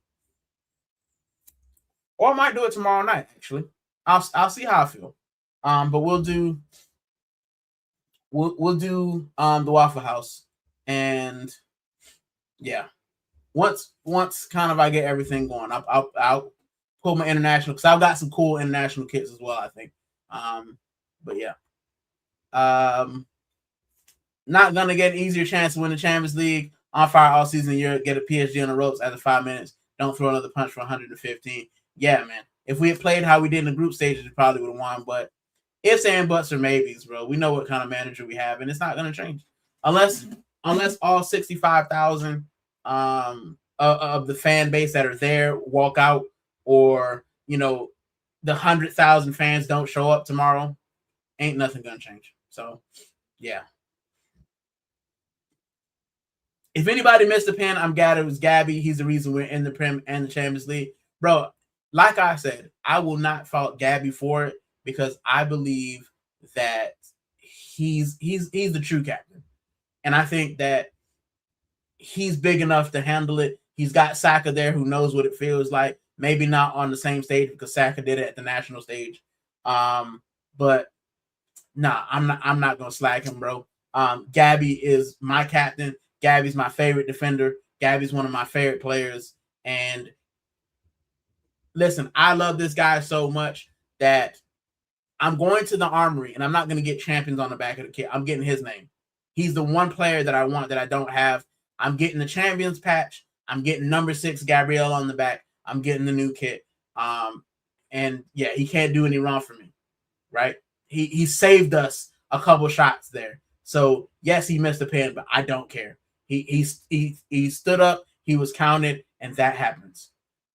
might do it tomorrow night, actually. I'll see how I feel. But we'll do the Waffle House. And yeah. Once kind of I get everything going, I'll pull my international because I've got some cool international kits as well, I think. But yeah. Not gonna get an easier chance to win the Champions League. On fire all season. You get a PSG on the ropes after 5 minutes. Don't throw another punch for 115. Yeah, man. If we had played how we did in the group stages, we probably would have won. But ifs and buts or maybes, bro. We know what kind of manager we have, and it's not gonna change unless all 65,000 of the fan base that are there walk out, or the 100,000 fans don't show up tomorrow, ain't nothing gonna change. So yeah. If anybody missed the pen, I'm glad it was Gabby. He's the reason we're in the Prem and the Champions League. Bro, like I said, I will not fault Gabby for it because I believe that he's the true captain. And I think that he's big enough to handle it. He's got Saka there who knows what it feels like. Maybe not on the same stage because Saka did it at the national stage. But nah, I'm not gonna slag him, bro. Gabby is my captain. Gabby's my favorite defender. Gabby's one of my favorite players. And listen, I love this guy so much that I'm going to the armory and I'm not going to get champions on the back of the kit. I'm getting his name. He's the one player that I want that I don't have. I'm getting the champions patch. I'm getting number 6 Gabriel on the back. I'm getting the new kit. And yeah, he can't do any wrong for me, right? He saved us a couple shots there. So yes, he missed a pen, but I don't care. He stood up, he was counted, and that happens.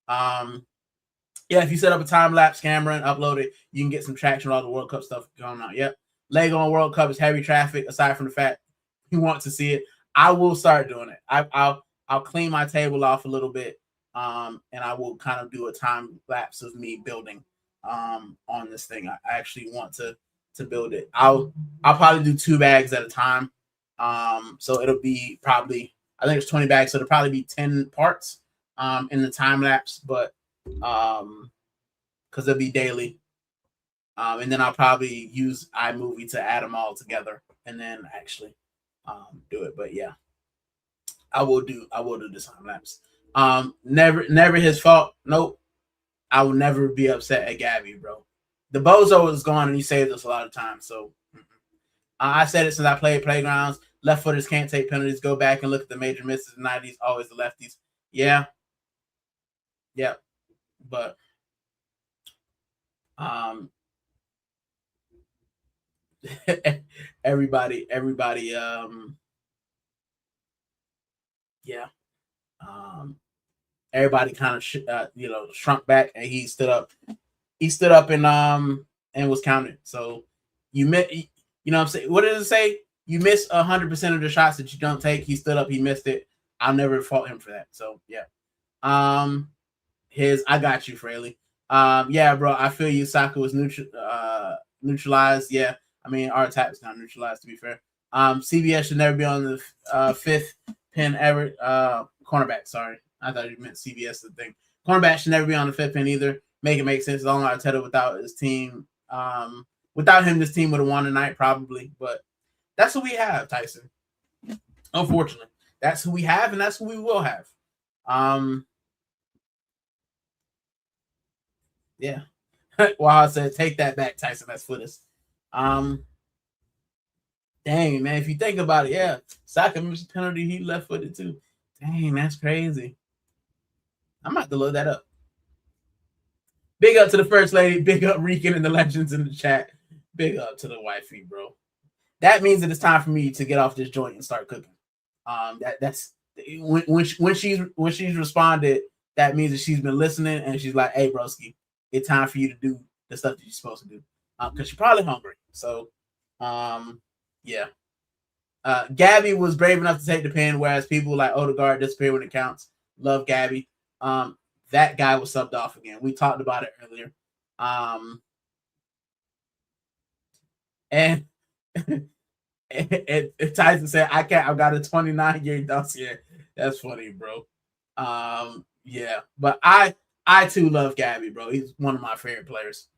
Yeah, if you set up a time-lapse camera and upload it, you can get some traction on all the World Cup stuff going on. Yep. Lego on World Cup is heavy traffic, aside from the fact you want to see it. I will start doing it. I'll clean my table off a little bit, and I will kind of do a time lapse of me building on this thing. I actually want to build it. I'll probably do 2 bags at a time. So it'll be probably, I think it's 20 bags, so it'll probably be 10 parts in the time lapse, but because it'll be daily. And then I'll probably use iMovie to add them all together and then actually do it. But yeah, I will do the time lapse. Never his fault. Nope. I will never be upset at Gabby, bro. The bozo is gone and he saved us a lot of time. So I said it since I played Playgrounds. Left footers can't take penalties. Go back and look at the major misses in the 90s. Always the lefties. Yeah. Yeah. But everybody yeah. Everybody kind of shrunk back and he stood up and was counted. So you met, you know what I'm saying? What did it say? You miss 100% of the shots that you don't take. He stood up, he missed it. I'll never fault him for that. So yeah. I got you, Fraley. Yeah, bro, I feel you. Saka was neutralized. Yeah. I mean, our attack is not neutralized, to be fair. CBS should never be on the 5th pin ever. Cornerback, sorry. I thought you meant CBS, the thing. Cornerback should never be on the 5th pin either. Make it make sense. Long Arteta without his team. Without him, this team would have won tonight, probably. But that's who we have, Tyson. Unfortunately. That's who we have, and that's who we will have. Yeah. Well, I said, take that back, Tyson. That's footers. Dang, man. If you think about it, yeah. Saka missed penalty. He left-footed, too. Dang, that's crazy. I'm about to load that up. Big up to the first lady. Big up Rican and the legends in the chat. Big up to the wifey, bro. That means that it's time for me to get off this joint and start cooking. That's when she's responded. That means that she's been listening and she's like, "Hey, broski, it's time for you to do the stuff that you're supposed to do." Because she's probably hungry. So, yeah. Gabby was brave enough to take the pen, whereas people like Odegaard disappear when it counts. Love Gabby. That guy was subbed off again. We talked about it earlier. And Tyson said, "I can't. I've got a 29-year dossier." That's funny, bro. Yeah, but I too love Gabby, bro. He's one of my favorite players.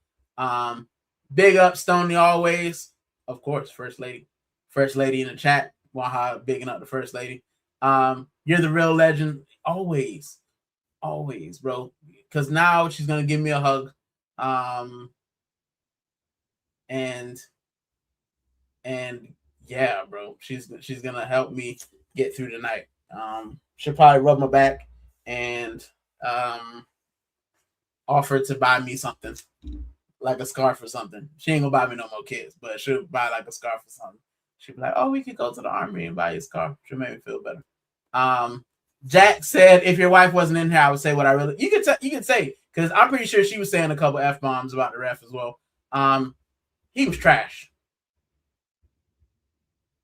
Big up Stoney always, of course. First lady in the chat. Waha, bigging up the first lady. You're the real legend, always, bro. Because now she's gonna give me a hug. And yeah, bro, she's gonna help me get through the night. She'll probably rub my back and offer to buy me something, like a scarf or something. She ain't gonna buy me no more kids, but she'll buy like a scarf or something. She'll be like, "Oh, we could go to the armory and buy you a scarf." She'll make me feel better. Jack said, if your wife wasn't in here, I would say what I really. You could say, because I'm pretty sure she was saying a couple F-bombs about the ref as well. He was trash.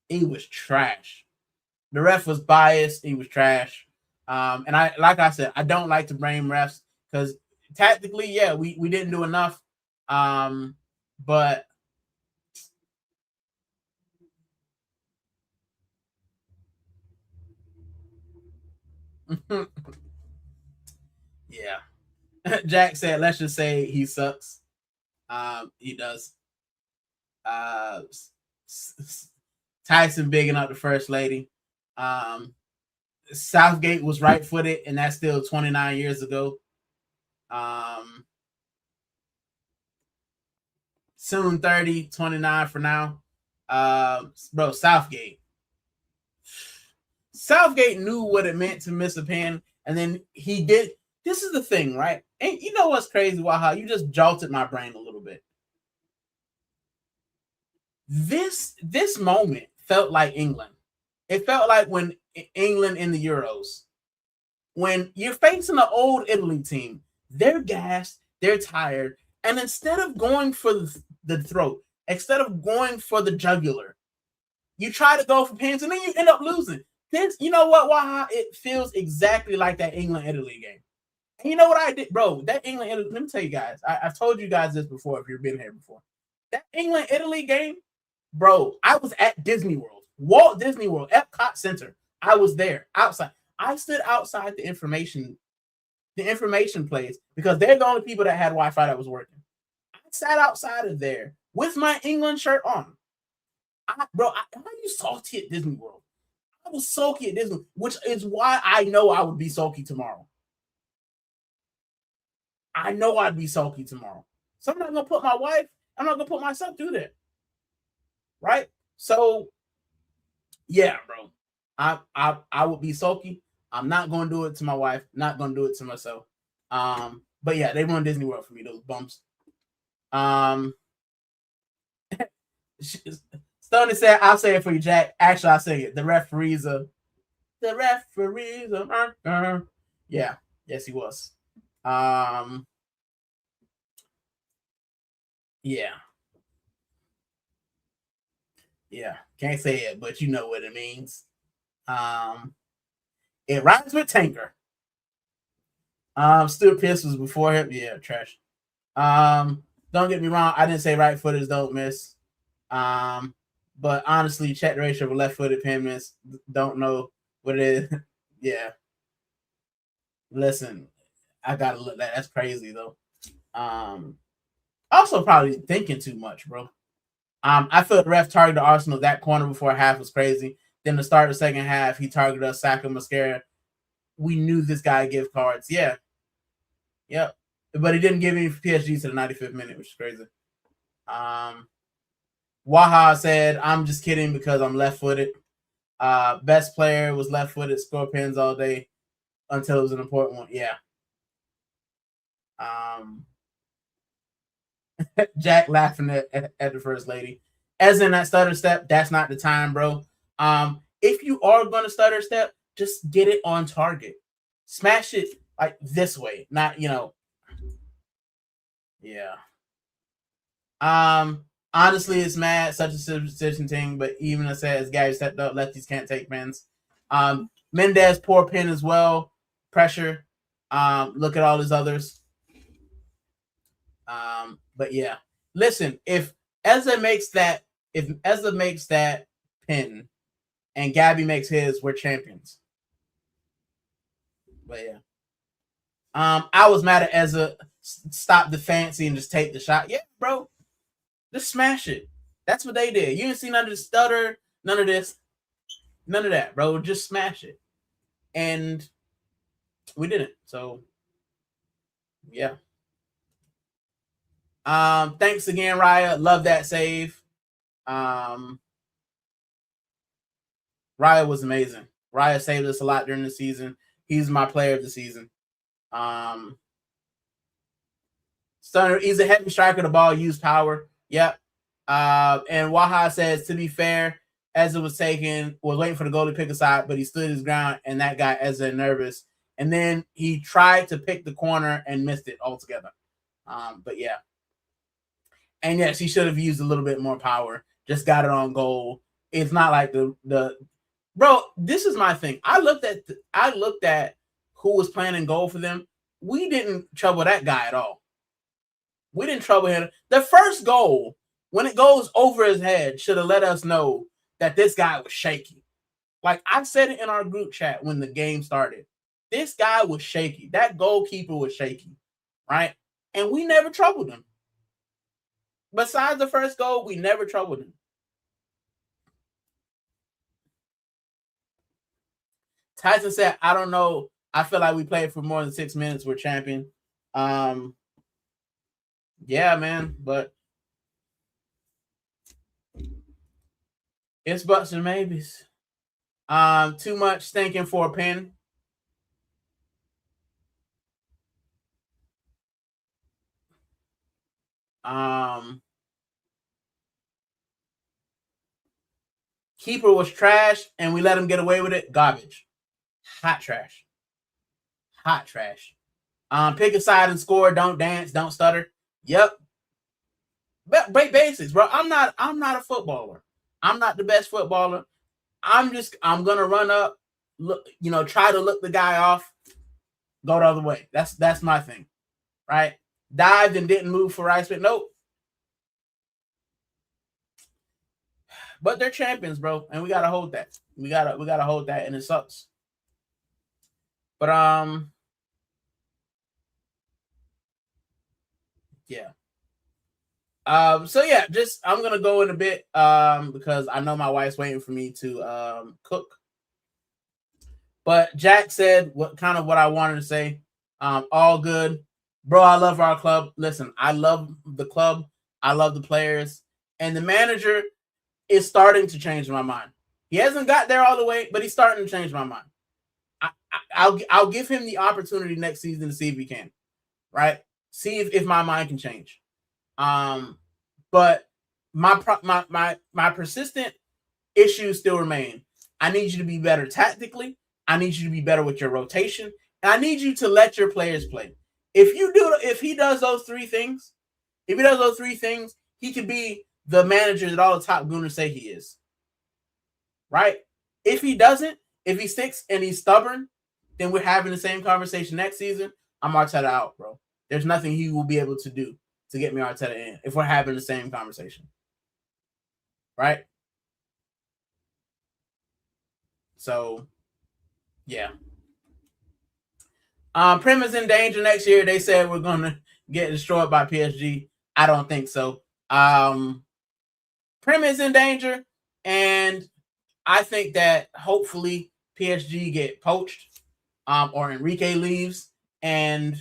He was trash. The ref was biased. He was trash. And like I said, I don't like to blame refs because tactically, yeah, we didn't do enough. But yeah. Jack said, let's just say he sucks. He does. Tyson bigging up the first lady. Southgate was right-footed, and that's still 29 years ago. Soon 30, 29 for now. Bro, Southgate knew what it meant to miss a pen, and then he did. This is the thing, right? And you know what's crazy, Waha? You just jolted my brain a little bit. This moment felt like England. It felt like when England in the Euros. When you're facing an old Italy team, they're gassed, they're tired, and instead of going for the throat, instead of going for the jugular, you try to go for pins, and then you end up losing. This, you know what, Waha? It feels exactly like that England-Italy game. And you know what I did, bro? That England-Italy, let me tell you guys. I've told you guys this before if you've been here before. That England-Italy game, bro, I was at Disney World, Walt Disney World, Epcot Center. I was there outside. I stood outside the information place because they're the only people that had Wi-Fi that was working. I sat outside of there with my England shirt on. Bro, I was salty at Disney World. I was sulky at Disney, which is why I know I would be sulky tomorrow. I know I'd be sulky tomorrow. So I'm not gonna put my wife, I'm not gonna put myself through that. Right? So yeah, bro. I would be sulky. I'm not gonna do it to my wife, not gonna do it to myself. But yeah, they run Disney World for me, those bumps. Stoney said, I'll say it for you, Jack. Actually, I'll say it. The referees are. Yeah. Yes, he was. Yeah. Yeah. Can't say it, but you know what it means. It rhymes with tanker. Still Pierce was before him. Yeah, trash. Don't get me wrong. I didn't say right footers don't miss. But honestly, check the ratio of left-footed pin miss. Don't know what it is. Yeah. Listen, I gotta look that. That's crazy though. Also probably thinking too much, bro. I feel the ref targeted Arsenal that corner before half was crazy. Then the start of the second half, he targeted us, Saka, Mascara. We knew this guy give cards. Yeah. Yep. But he didn't give any PSG to the 95th minute, which is crazy. Waha said, I'm just kidding because I'm left-footed. Best player was left-footed, score pins all day until it was an important one. Yeah. Jack laughing at the first lady. As in that stutter step, that's not the time, bro. If you are going to stutter step, just get it on target. Smash it like this way, not, yeah. Honestly, it's mad, such a superstition thing, but even as Gabby stepped up, lefties can't take pins. Mendez, poor pin as well. Pressure. Look at all his others. But yeah. Listen, if Ezra makes that pin and Gabby makes his, we're champions. But yeah. I was mad at Ezra. Stop the fancy and just take the shot. Yeah, bro. Just smash it. That's what they did. You didn't see none of the stutter, none of this, none of that, bro. Just smash it. And we didn't. So yeah. Thanks again, Raya. Love that save. Raya was amazing. Raya saved us a lot during the season. He's my player of the season. Stunner, he's a heavy striker. The ball used power. Yep. And Waha says, to be fair, as it was taken, was waiting for the goalie to pick aside, but he stood his ground, and that got Eze nervous. And then he tried to pick the corner and missed it altogether. But yeah. And yes, he should have used a little bit more power. Just got it on goal. It's not like the bro. This is my thing. I looked at who was playing in goal for them. We didn't trouble that guy at all. We didn't trouble him. The first goal, when it goes over his head, should have let us know that this guy was shaky. Like I said it in our group chat when the game started. This guy was shaky. That goalkeeper was shaky, right? And we never troubled him. Besides the first goal, we never troubled him. Tyson said, I don't know. I feel like we played for more than 6 minutes. We're champion. Yeah, man, but it's buts and maybes. Too much thinking for a pin. Keeper was trash, and we let him get away with it. Garbage. Hot trash. Hot trash. Pick a side and score. Don't dance. Don't stutter. Yep. Break basics, bro. I'm not a footballer. I'm not the best footballer. I'm gonna run up, look, try to look the guy off, go the other way. That's my thing, right? Dived and didn't move for Rice, but nope. But they're champions, bro, and we gotta hold that. We gotta hold that, and it sucks. But yeah. So yeah, I'm gonna go in a bit because I know my wife's waiting for me to cook. But Jack said what I wanted to say. All good, bro. I love our club. Listen, I love the club. I love the players, and the manager is starting to change my mind. He hasn't got there all the way, but he's starting to change my mind. I'll give him the opportunity next season to see if he can, right? See if my mind can change. But my persistent issues still remain. I need you to be better tactically. I need you to be better with your rotation, and I need you to let your players play. If he does those three things, he can be the manager that all the top gooners say he is. Right? If he doesn't, if he sticks and he's stubborn, then we're having the same conversation next season. I'm Arteta out, bro. There's nothing he will be able to do to get me Arteta in if we're having the same conversation. Right? So, yeah. Prem is in danger next year. They said we're going to get destroyed by PSG. I don't think so. Prem is in danger, and I think that hopefully PSG get poached or Enrique leaves. And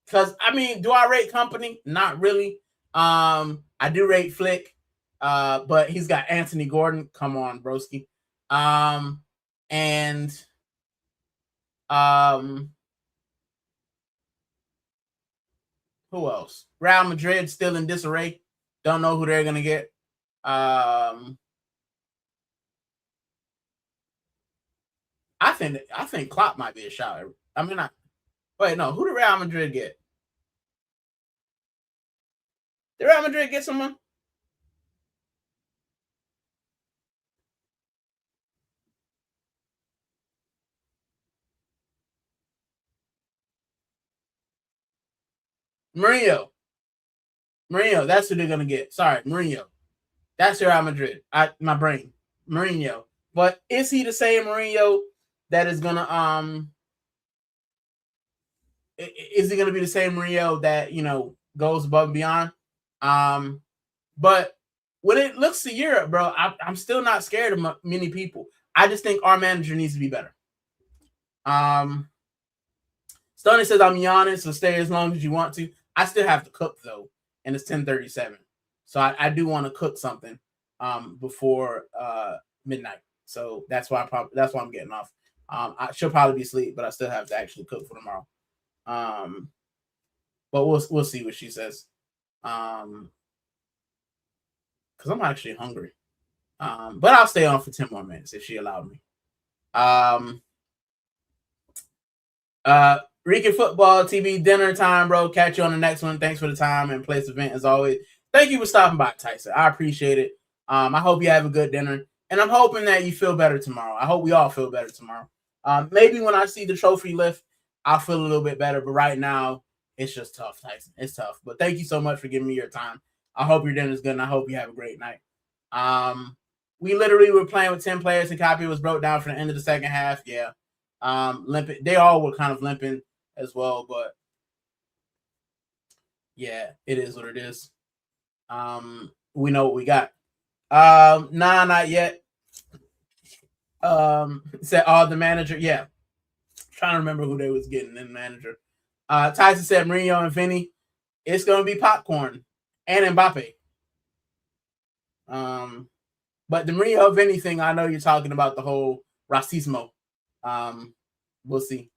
because, do I rate Company? Not really. I do rate Flick, but he's got Anthony Gordon. Come on, broski. And who else? Real Madrid still in disarray. Don't know who they're gonna get. I think Klopp might be a shot. Wait, no. Who did Real Madrid get? Did Real Madrid get someone? Mourinho. That's who they're gonna get. Sorry, Mourinho. That's Real Madrid. My brain. Mourinho. But is he the same Mourinho that is gonna is he gonna be the same Mourinho that goes above and beyond? But when it looks to Europe, bro, I'm still not scared of many people. I just think our manager needs to be better. Stoney says I'm yawning, so stay as long as you want to. I still have to cook though, and it's 10:37, so I do want to cook something before midnight. So that's why I'm getting off. I should probably be asleep, but I still have to actually cook for tomorrow. But we'll see what she says. Because I'm actually hungry. But I'll stay on for 10 more minutes if she allowed me. Rican Futbol TV dinner time, bro. Catch you on the next one. Thanks for the time and place event as always. Thank you for stopping by, Tyson. I appreciate it. I hope you have a good dinner, and I'm hoping that you feel better tomorrow. I hope we all feel better tomorrow. Maybe when I see the trophy lift, I'll feel a little bit better. But right now, it's just tough, Tyson. It's tough. But thank you so much for giving me your time. I hope your dinner's good, and I hope you have a great night. We literally were playing with 10 players, and copy was broke down for the end of the second half. Yeah. Limping. They all were kind of limping as well, but yeah, it is what it is. We know what we got. Nah, not yet. Said the manager. Yeah. Trying to remember who they was getting in the manager. Tyson said Mourinho and Vinny. It's gonna be popcorn and Mbappe. But the Mourinho Vinny thing, I know you're talking about the whole racismo. We'll see.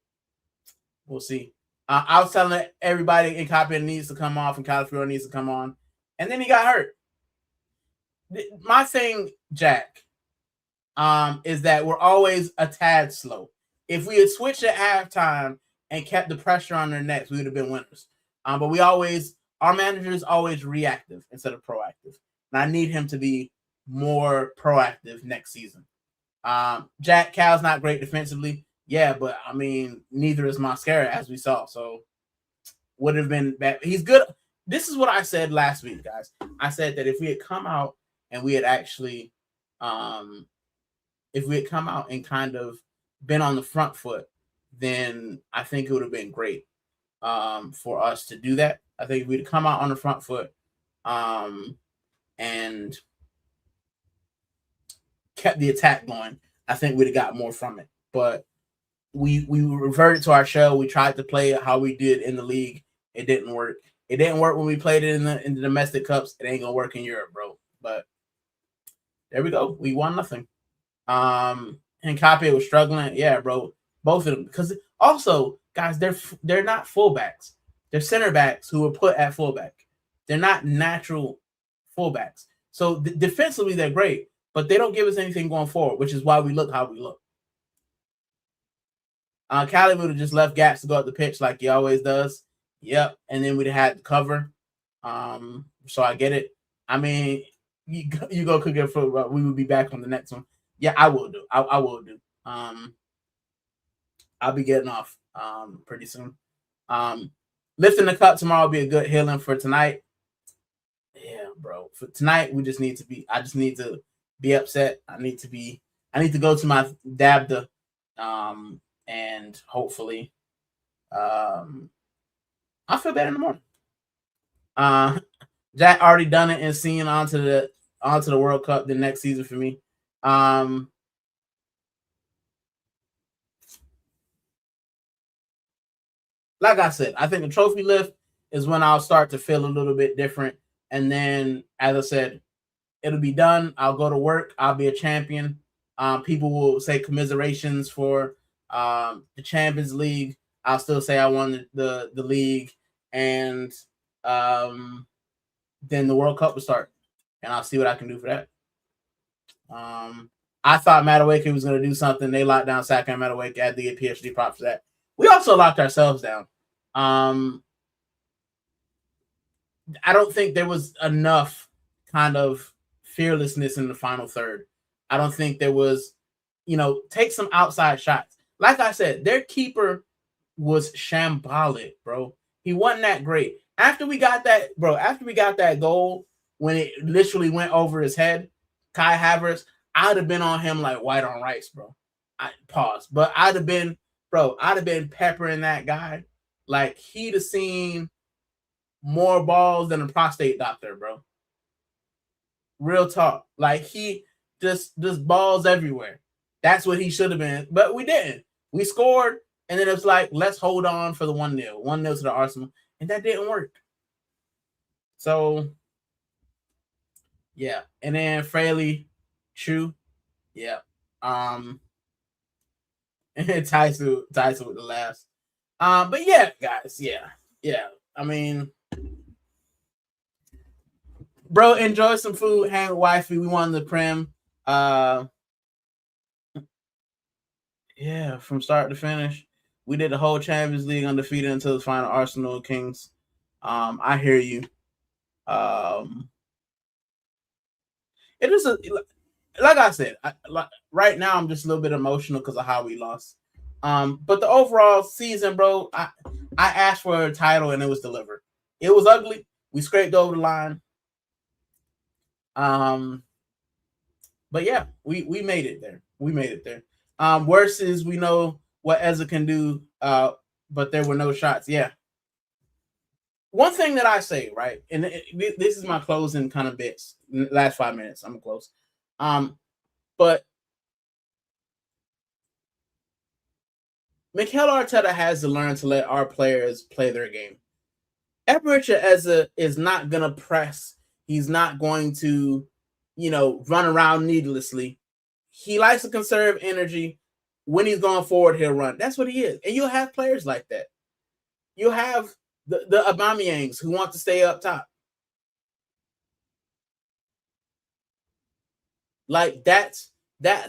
We'll see. I was telling everybody in Copy needs to come off and California needs to come on. And then he got hurt. My thing, Jack, is that we're always a tad slow. If we had switched at halftime and kept the pressure on their necks, we would have been winners. But our manager is always reactive instead of proactive. And I need him to be more proactive next season. Jack Cal's not great defensively. Yeah, but I mean, neither is Mascara, as we saw. So would have been bad. He's good. This is what I said last week, guys. I said that if we had come out and we had actually, if we had come out and kind of been on the front foot, then I think it would have been great for us to do that. I think if we'd come out on the front foot and kept the attack going, I think we'd have got more from it. But we reverted to our shell. We tried to play it how we did in the league. It didn't work. It didn't work when we played it in the domestic cups. It ain't gonna work in Europe, bro. But there we go. We won nothing. And Copy was struggling. Yeah, bro. Both of them. Because also, guys, they're not fullbacks. They're center backs who were put at fullback. They're not natural fullbacks. So defensively, they're great, but they don't give us anything going forward, which is why we look how we look. Cali would have just left gaps to go up the pitch like he always does. Yep. And then we'd have had to cover. So I get it. I mean, you go cook it for we will be back on the next one. Yeah, I will do. I will do. I'll be getting off pretty soon. Lifting the cup tomorrow will be a good healing for tonight. Yeah, bro. For tonight, I just need to be upset. I need to go to my dabda. And hopefully I'll feel better in the morning. Jack already done it and seen onto the World Cup the next season for me. Like I said, I think the trophy lift is when I'll start to feel a little bit different. And then, as I said, it'll be done. I'll go to work. I'll be a champion. People will say commiserations for the Champions League. I'll still say I won the league, and then the World Cup will start, and I'll see what I can do for that. I thought Madueke was going to do something. They locked down Saka and Madueke. I had to get PhD props for that. We also locked ourselves down. I don't think there was enough kind of fearlessness in the final third. I don't think there was, take some outside shots. Like I said, their keeper was shambolic, bro. He wasn't that great. After we got that goal, when it literally went over his head, Kai Havertz, I'd have been on him like white on rice, bro. But I'd have been peppering that guy. Like, he'd have seen more balls than a prostate doctor, bro. Real talk. Like, he just balls everywhere. That's what he should have been. But we didn't. We scored, and then it was like, let's hold on for the 1-0. 1-0 to the Arsenal. And that didn't work. So, yeah. And then Fraley, True. Yeah. And Tyson with the last. But yeah, guys. Yeah. I mean, bro, enjoy some food, hang with wifey. We won the Prem. Yeah, from start to finish, we did the whole Champions League undefeated until the final Arsenal Kings. I hear you. It is like I said, right now I'm just a little bit emotional because of how we lost. But the overall season, bro, I asked for a title and it was delivered. It was ugly. We scraped over the line. But yeah, we made it there. We made it there. Worse is we know what Ezra can do, but there were no shots. Yeah. One thing that I say, right, and this is my closing kind of bits. Last 5 minutes, I'm close. But Mikel Arteta has to learn to let our players play their game. Eberechi Eze is not gonna press. He's not going to, run around needlessly. He likes to conserve energy. When he's going forward, he'll run. That's what he is. And you'll have players like that. You'll have the Aubameyangs who want to stay up top. Like that's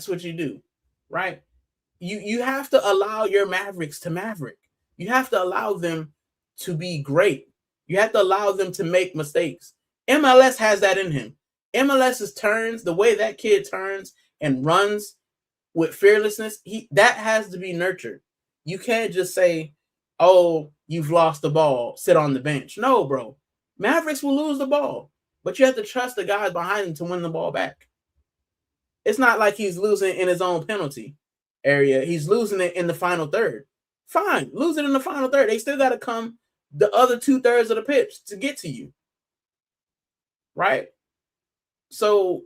what you do, right? You have to allow your Mavericks to maverick. You have to allow them to be great. You have to allow them to make mistakes. MLS has that in him. MLS's turns, the way that kid turns and runs with fearlessness, that has to be nurtured. You can't just say, "Oh, you've lost the ball, sit on the bench." No, bro. Mavericks will lose the ball, but you have to trust the guys behind him to win the ball back. It's not like he's losing in his own penalty area. He's losing it in the final third. Fine, lose it in the final third. They still got to come the other 2/3 of the pitch to get to you, right? So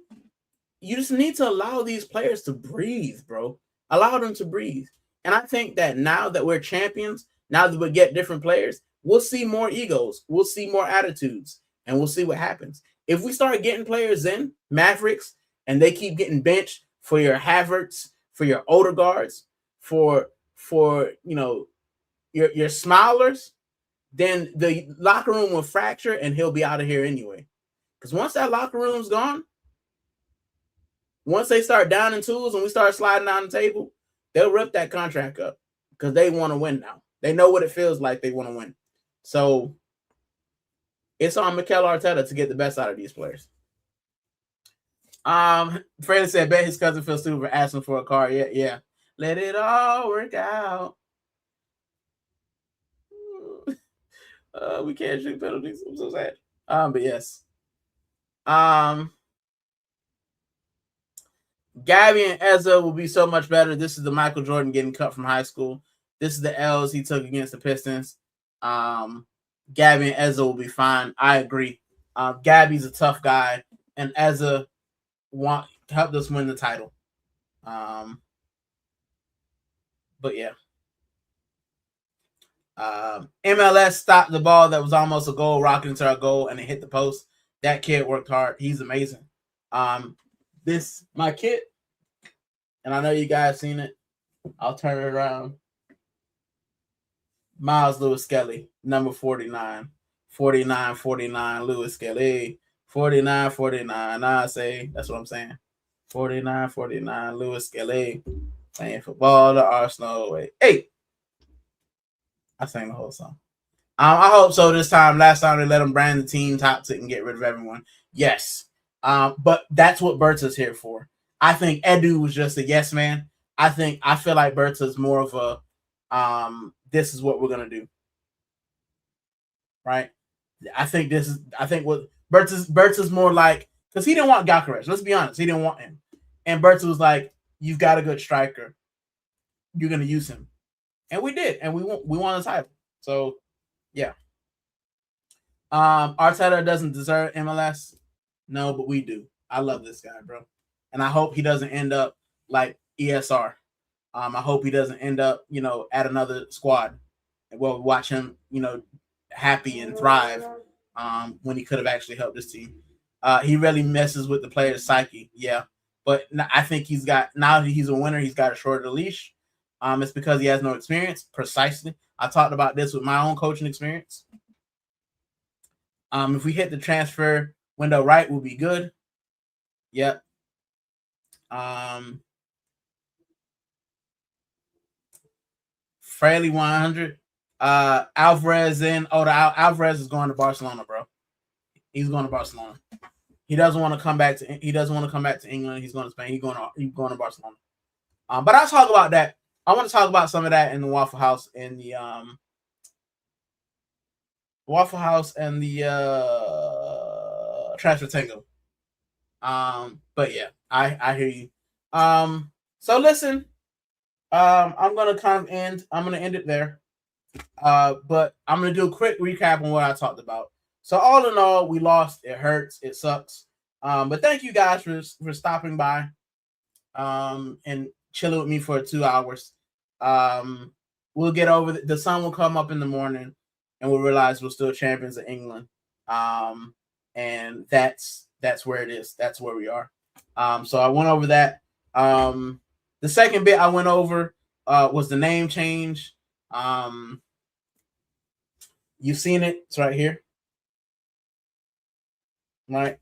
you just need to allow these players to breathe, bro. Allow them to breathe. And I think that now that we're champions, now that we get different players, we'll see more egos. We'll see more attitudes, and we'll see what happens. If we start getting players in, Mavericks, and they keep getting benched for your Havertz, for your Odegaards, for your Smilers, then the locker room will fracture and he'll be out of here anyway. Because once that locker room's gone, once they start downing tools and we start sliding down the table, they'll rip that contract up because they want to win now. They know what it feels like. They want to win. So it's on Mikel Arteta to get the best out of these players. Freddie said, bet his cousin feels stupid for asking for a car. Yeah. Let it all work out. We can't shoot penalties. I'm so sad. But yes. Gabby and Ezra will be so much better. This is the Michael Jordan getting cut from high school. This is the L's he took against the Pistons. Gabby and Ezra will be fine. I agree. Gabby's a tough guy, and Ezra helped us win the title. But yeah. MLS stopped the ball that was almost a goal, rocking into our goal, and it hit the post. That kid worked hard. He's amazing. This my kid, and I know you guys seen it. I'll turn it around. Miles Lewis Skelly, number 49. 49, Lewis Skelly. 49. I say, that's what I'm saying. 49, Lewis Skelly. Playing football, the Arsenal way. Hey! I sang the whole song. I hope so this time. Last time they let him brand the team toxic and get rid of everyone. Yes. But that's what Berta's here for. I think Edu was just a yes man. I feel like Berta's more of a this is what we're gonna do. Right? I think what Berta's more like, because he didn't want Gyökeres. Let's be honest, he didn't want him. And Berta was like, you've got a good striker. You're gonna use him. And we did, and we won the title. So yeah. Arteta doesn't deserve MLS. No, but we do. I love this guy, bro. And I hope he doesn't end up like ESR. I hope he doesn't end up, at another squad. And we'll watch him, happy and thrive when he could have actually helped this team. He really messes with the player's psyche. Yeah. But I think now that he's a winner, he's got a shorter leash. It's because he has no experience. Precisely. I talked about this with my own coaching experience. If we hit the transfer window right, we'll be good. Yep. Fraley 100. Alvarez in. Oh, Alvarez is going to Barcelona, bro. He's going to Barcelona. He doesn't want to come back to. He doesn't want to come back to England. He's going to Spain. He's going to Barcelona. But I'll talk about that. I want to talk about some of that in the Waffle House and the Transfer Tango. But yeah, I hear you. So listen, I'm gonna end it there. But I'm gonna do a quick recap on what I talked about. So all in all, we lost. It hurts. It sucks. But thank you guys for stopping by, and chilling with me for 2 hours. We'll get over the sun will come up in the morning, and we'll realize we're still champions of England. And that's where it is. That's where we are. So I went over that. The second bit I went over was the name change. You've seen it. It's right here. Right.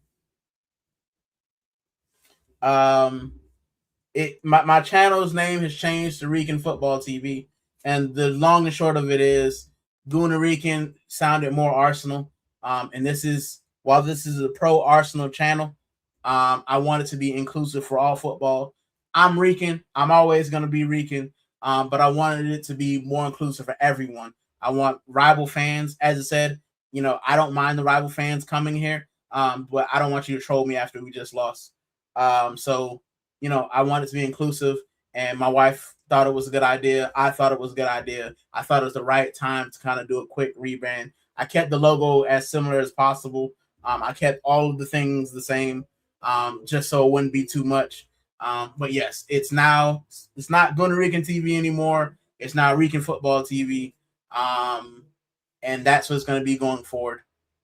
My channel's name has changed to Rican Futbol TV, and the long and short of it is Guna Rican sounded more Arsenal. And while this is a pro Arsenal channel, I want it to be inclusive for all football. I'm Rican. I'm always going to be Rican. But I wanted it to be more inclusive for everyone. I want rival fans. As I said, I don't mind the rival fans coming here. But I don't want you to troll me after we just lost. So, I want it to be inclusive, and my wife thought it was a good idea. I thought it was a good idea. I thought it was the right time to kind of do a quick rebrand. I kept the logo as similar as possible. I kept all of the things the same, just so it wouldn't be too much. But yes, it's not Guna Rican TV anymore. It's now Rican Futbol TV. And that's what's going to be going forward.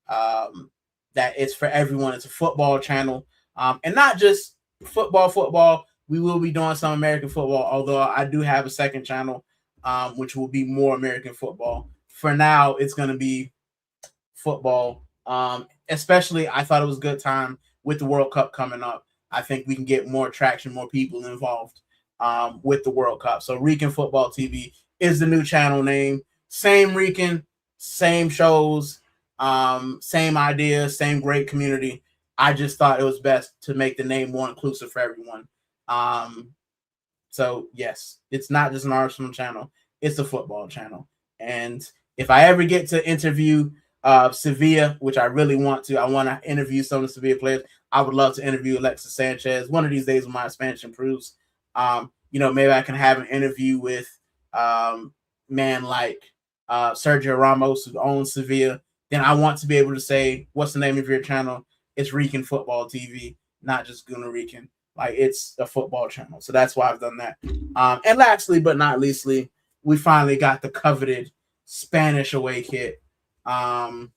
That it's for everyone. It's a football channel. And not just football. We will be doing some American football, although I do have a second channel, which will be more American football. For now, it's going to be football. Especially, I thought it was a good time with the World Cup coming up. I think we can get more traction, more people involved with the World Cup. So Rican Futbol TV is the new channel name. Same Rican, same shows, same ideas, same great community. I just thought it was best to make the name more inclusive for everyone. So yes, it's not just an Arsenal channel; it's a football channel. And if I ever get to interview Sevilla, which I really want to, I want to interview some of the Sevilla players. I would love to interview Alexis Sanchez. One of these days when my Spanish improves, maybe I can have an interview with man like Sergio Ramos, who owns Sevilla. Then I want to be able to say, what's the name of your channel? It's Rican Futbol TV, not just Guna Rican. Like, it's a football channel. So that's why I've done that. And lastly, but not leastly, we finally got the coveted Spanish away kit. There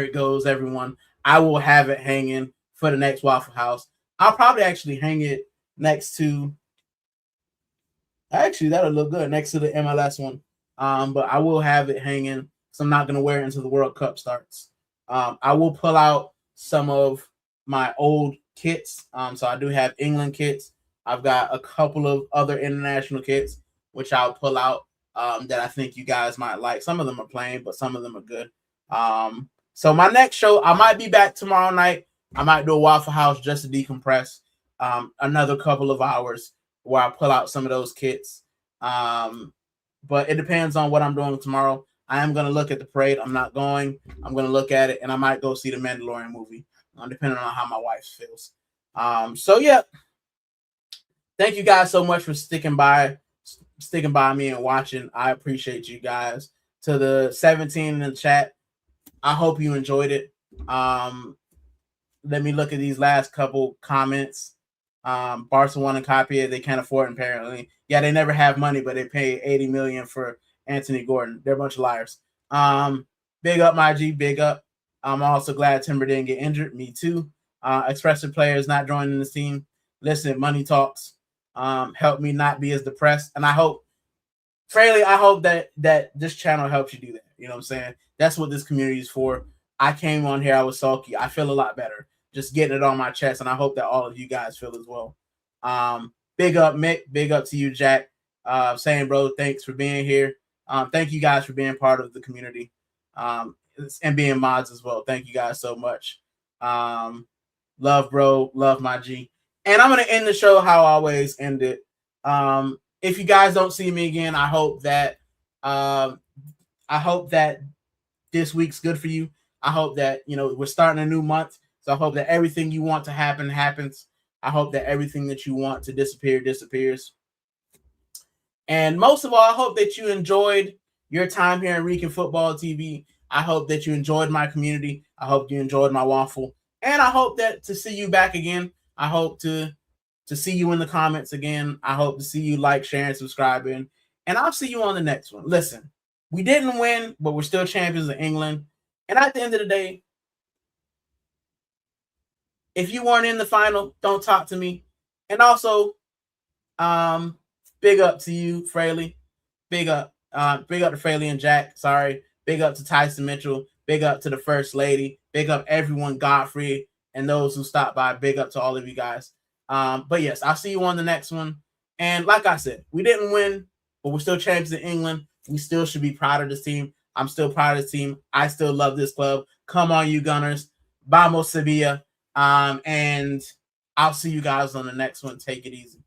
it goes, everyone. I will have it hanging for the next Waffle House. I'll probably actually hang it next to... Actually, that'll look good next to the MLS one. But I will have it hanging, so I'm not going to wear it until the World Cup starts. I will pull out some of my old kits. So I do have England kits. I've got a couple of other international kits, which I'll pull out that I think you guys might like. Some of them are plain, but some of them are good. So my next show, I might be back tomorrow night. I might do a Waffle House just to decompress. Another couple of hours where I pull out some of those kits. But it depends on what I'm doing tomorrow. I am going to look at the parade. I'm not going. I'm going to look at it, and I might go see the Mandalorian movie, depending on how my wife feels. So, yeah. Thank you guys so much for sticking by me and watching. I appreciate you guys. To the 17 in the chat, I hope you enjoyed it. Let me look at these last couple comments. Barca want to copy it. They can't afford it, apparently. Yeah, they never have money, but they pay $80 million for Anthony Gordon. They're a bunch of liars. Big up, my G. Big up. I'm also glad Timber didn't get injured. Me too. Expressive players not joining this team. Listen, money talks. Help me not be as depressed. And I hope, Fraley, I hope that this channel helps you do that. You know what I'm saying? That's what this community is for. I came on here. I was sulky. I feel a lot better just getting it on my chest, and I hope that all of you guys feel as well. Big up, Mick. Big up to you, Jack. Saying, bro, thanks for being here. Thank you guys for being part of the community and being mods as well. Thank you guys so much. Love, bro. Love, my G. And I'm going to end the show how I always end it. If you guys don't see me again, I hope that this week's good for you. I hope that, we're starting a new month. So I hope that everything you want to happen happens. I hope that everything that you want to disappear disappears. And most of all, I hope that you enjoyed your time here in Rican Futbol TV. I hope that you enjoyed my community. I hope you enjoyed my waffle. And I hope that to see you back again. I hope to see you in the comments again. I hope to see you like, sharing, subscribing. And I'll see you on the next one. Listen, we didn't win, but we're still champions of England. And at the end of the day, if you weren't in the final, don't talk to me. And also, big up to you, Fraley. Big up to Fraley and Jack. Sorry. Big up to Tyson Mitchell. Big up to the First Lady. Big up everyone, Godfrey, and those who stopped by. Big up to all of you guys. But yes, I'll see you on the next one. And like I said, we didn't win, but we're still champions in England. We still should be proud of this team. I'm still proud of this team. I still love this club. Come on, you Gunners. Vamos, Sevilla. And I'll see you guys on the next one. Take it easy.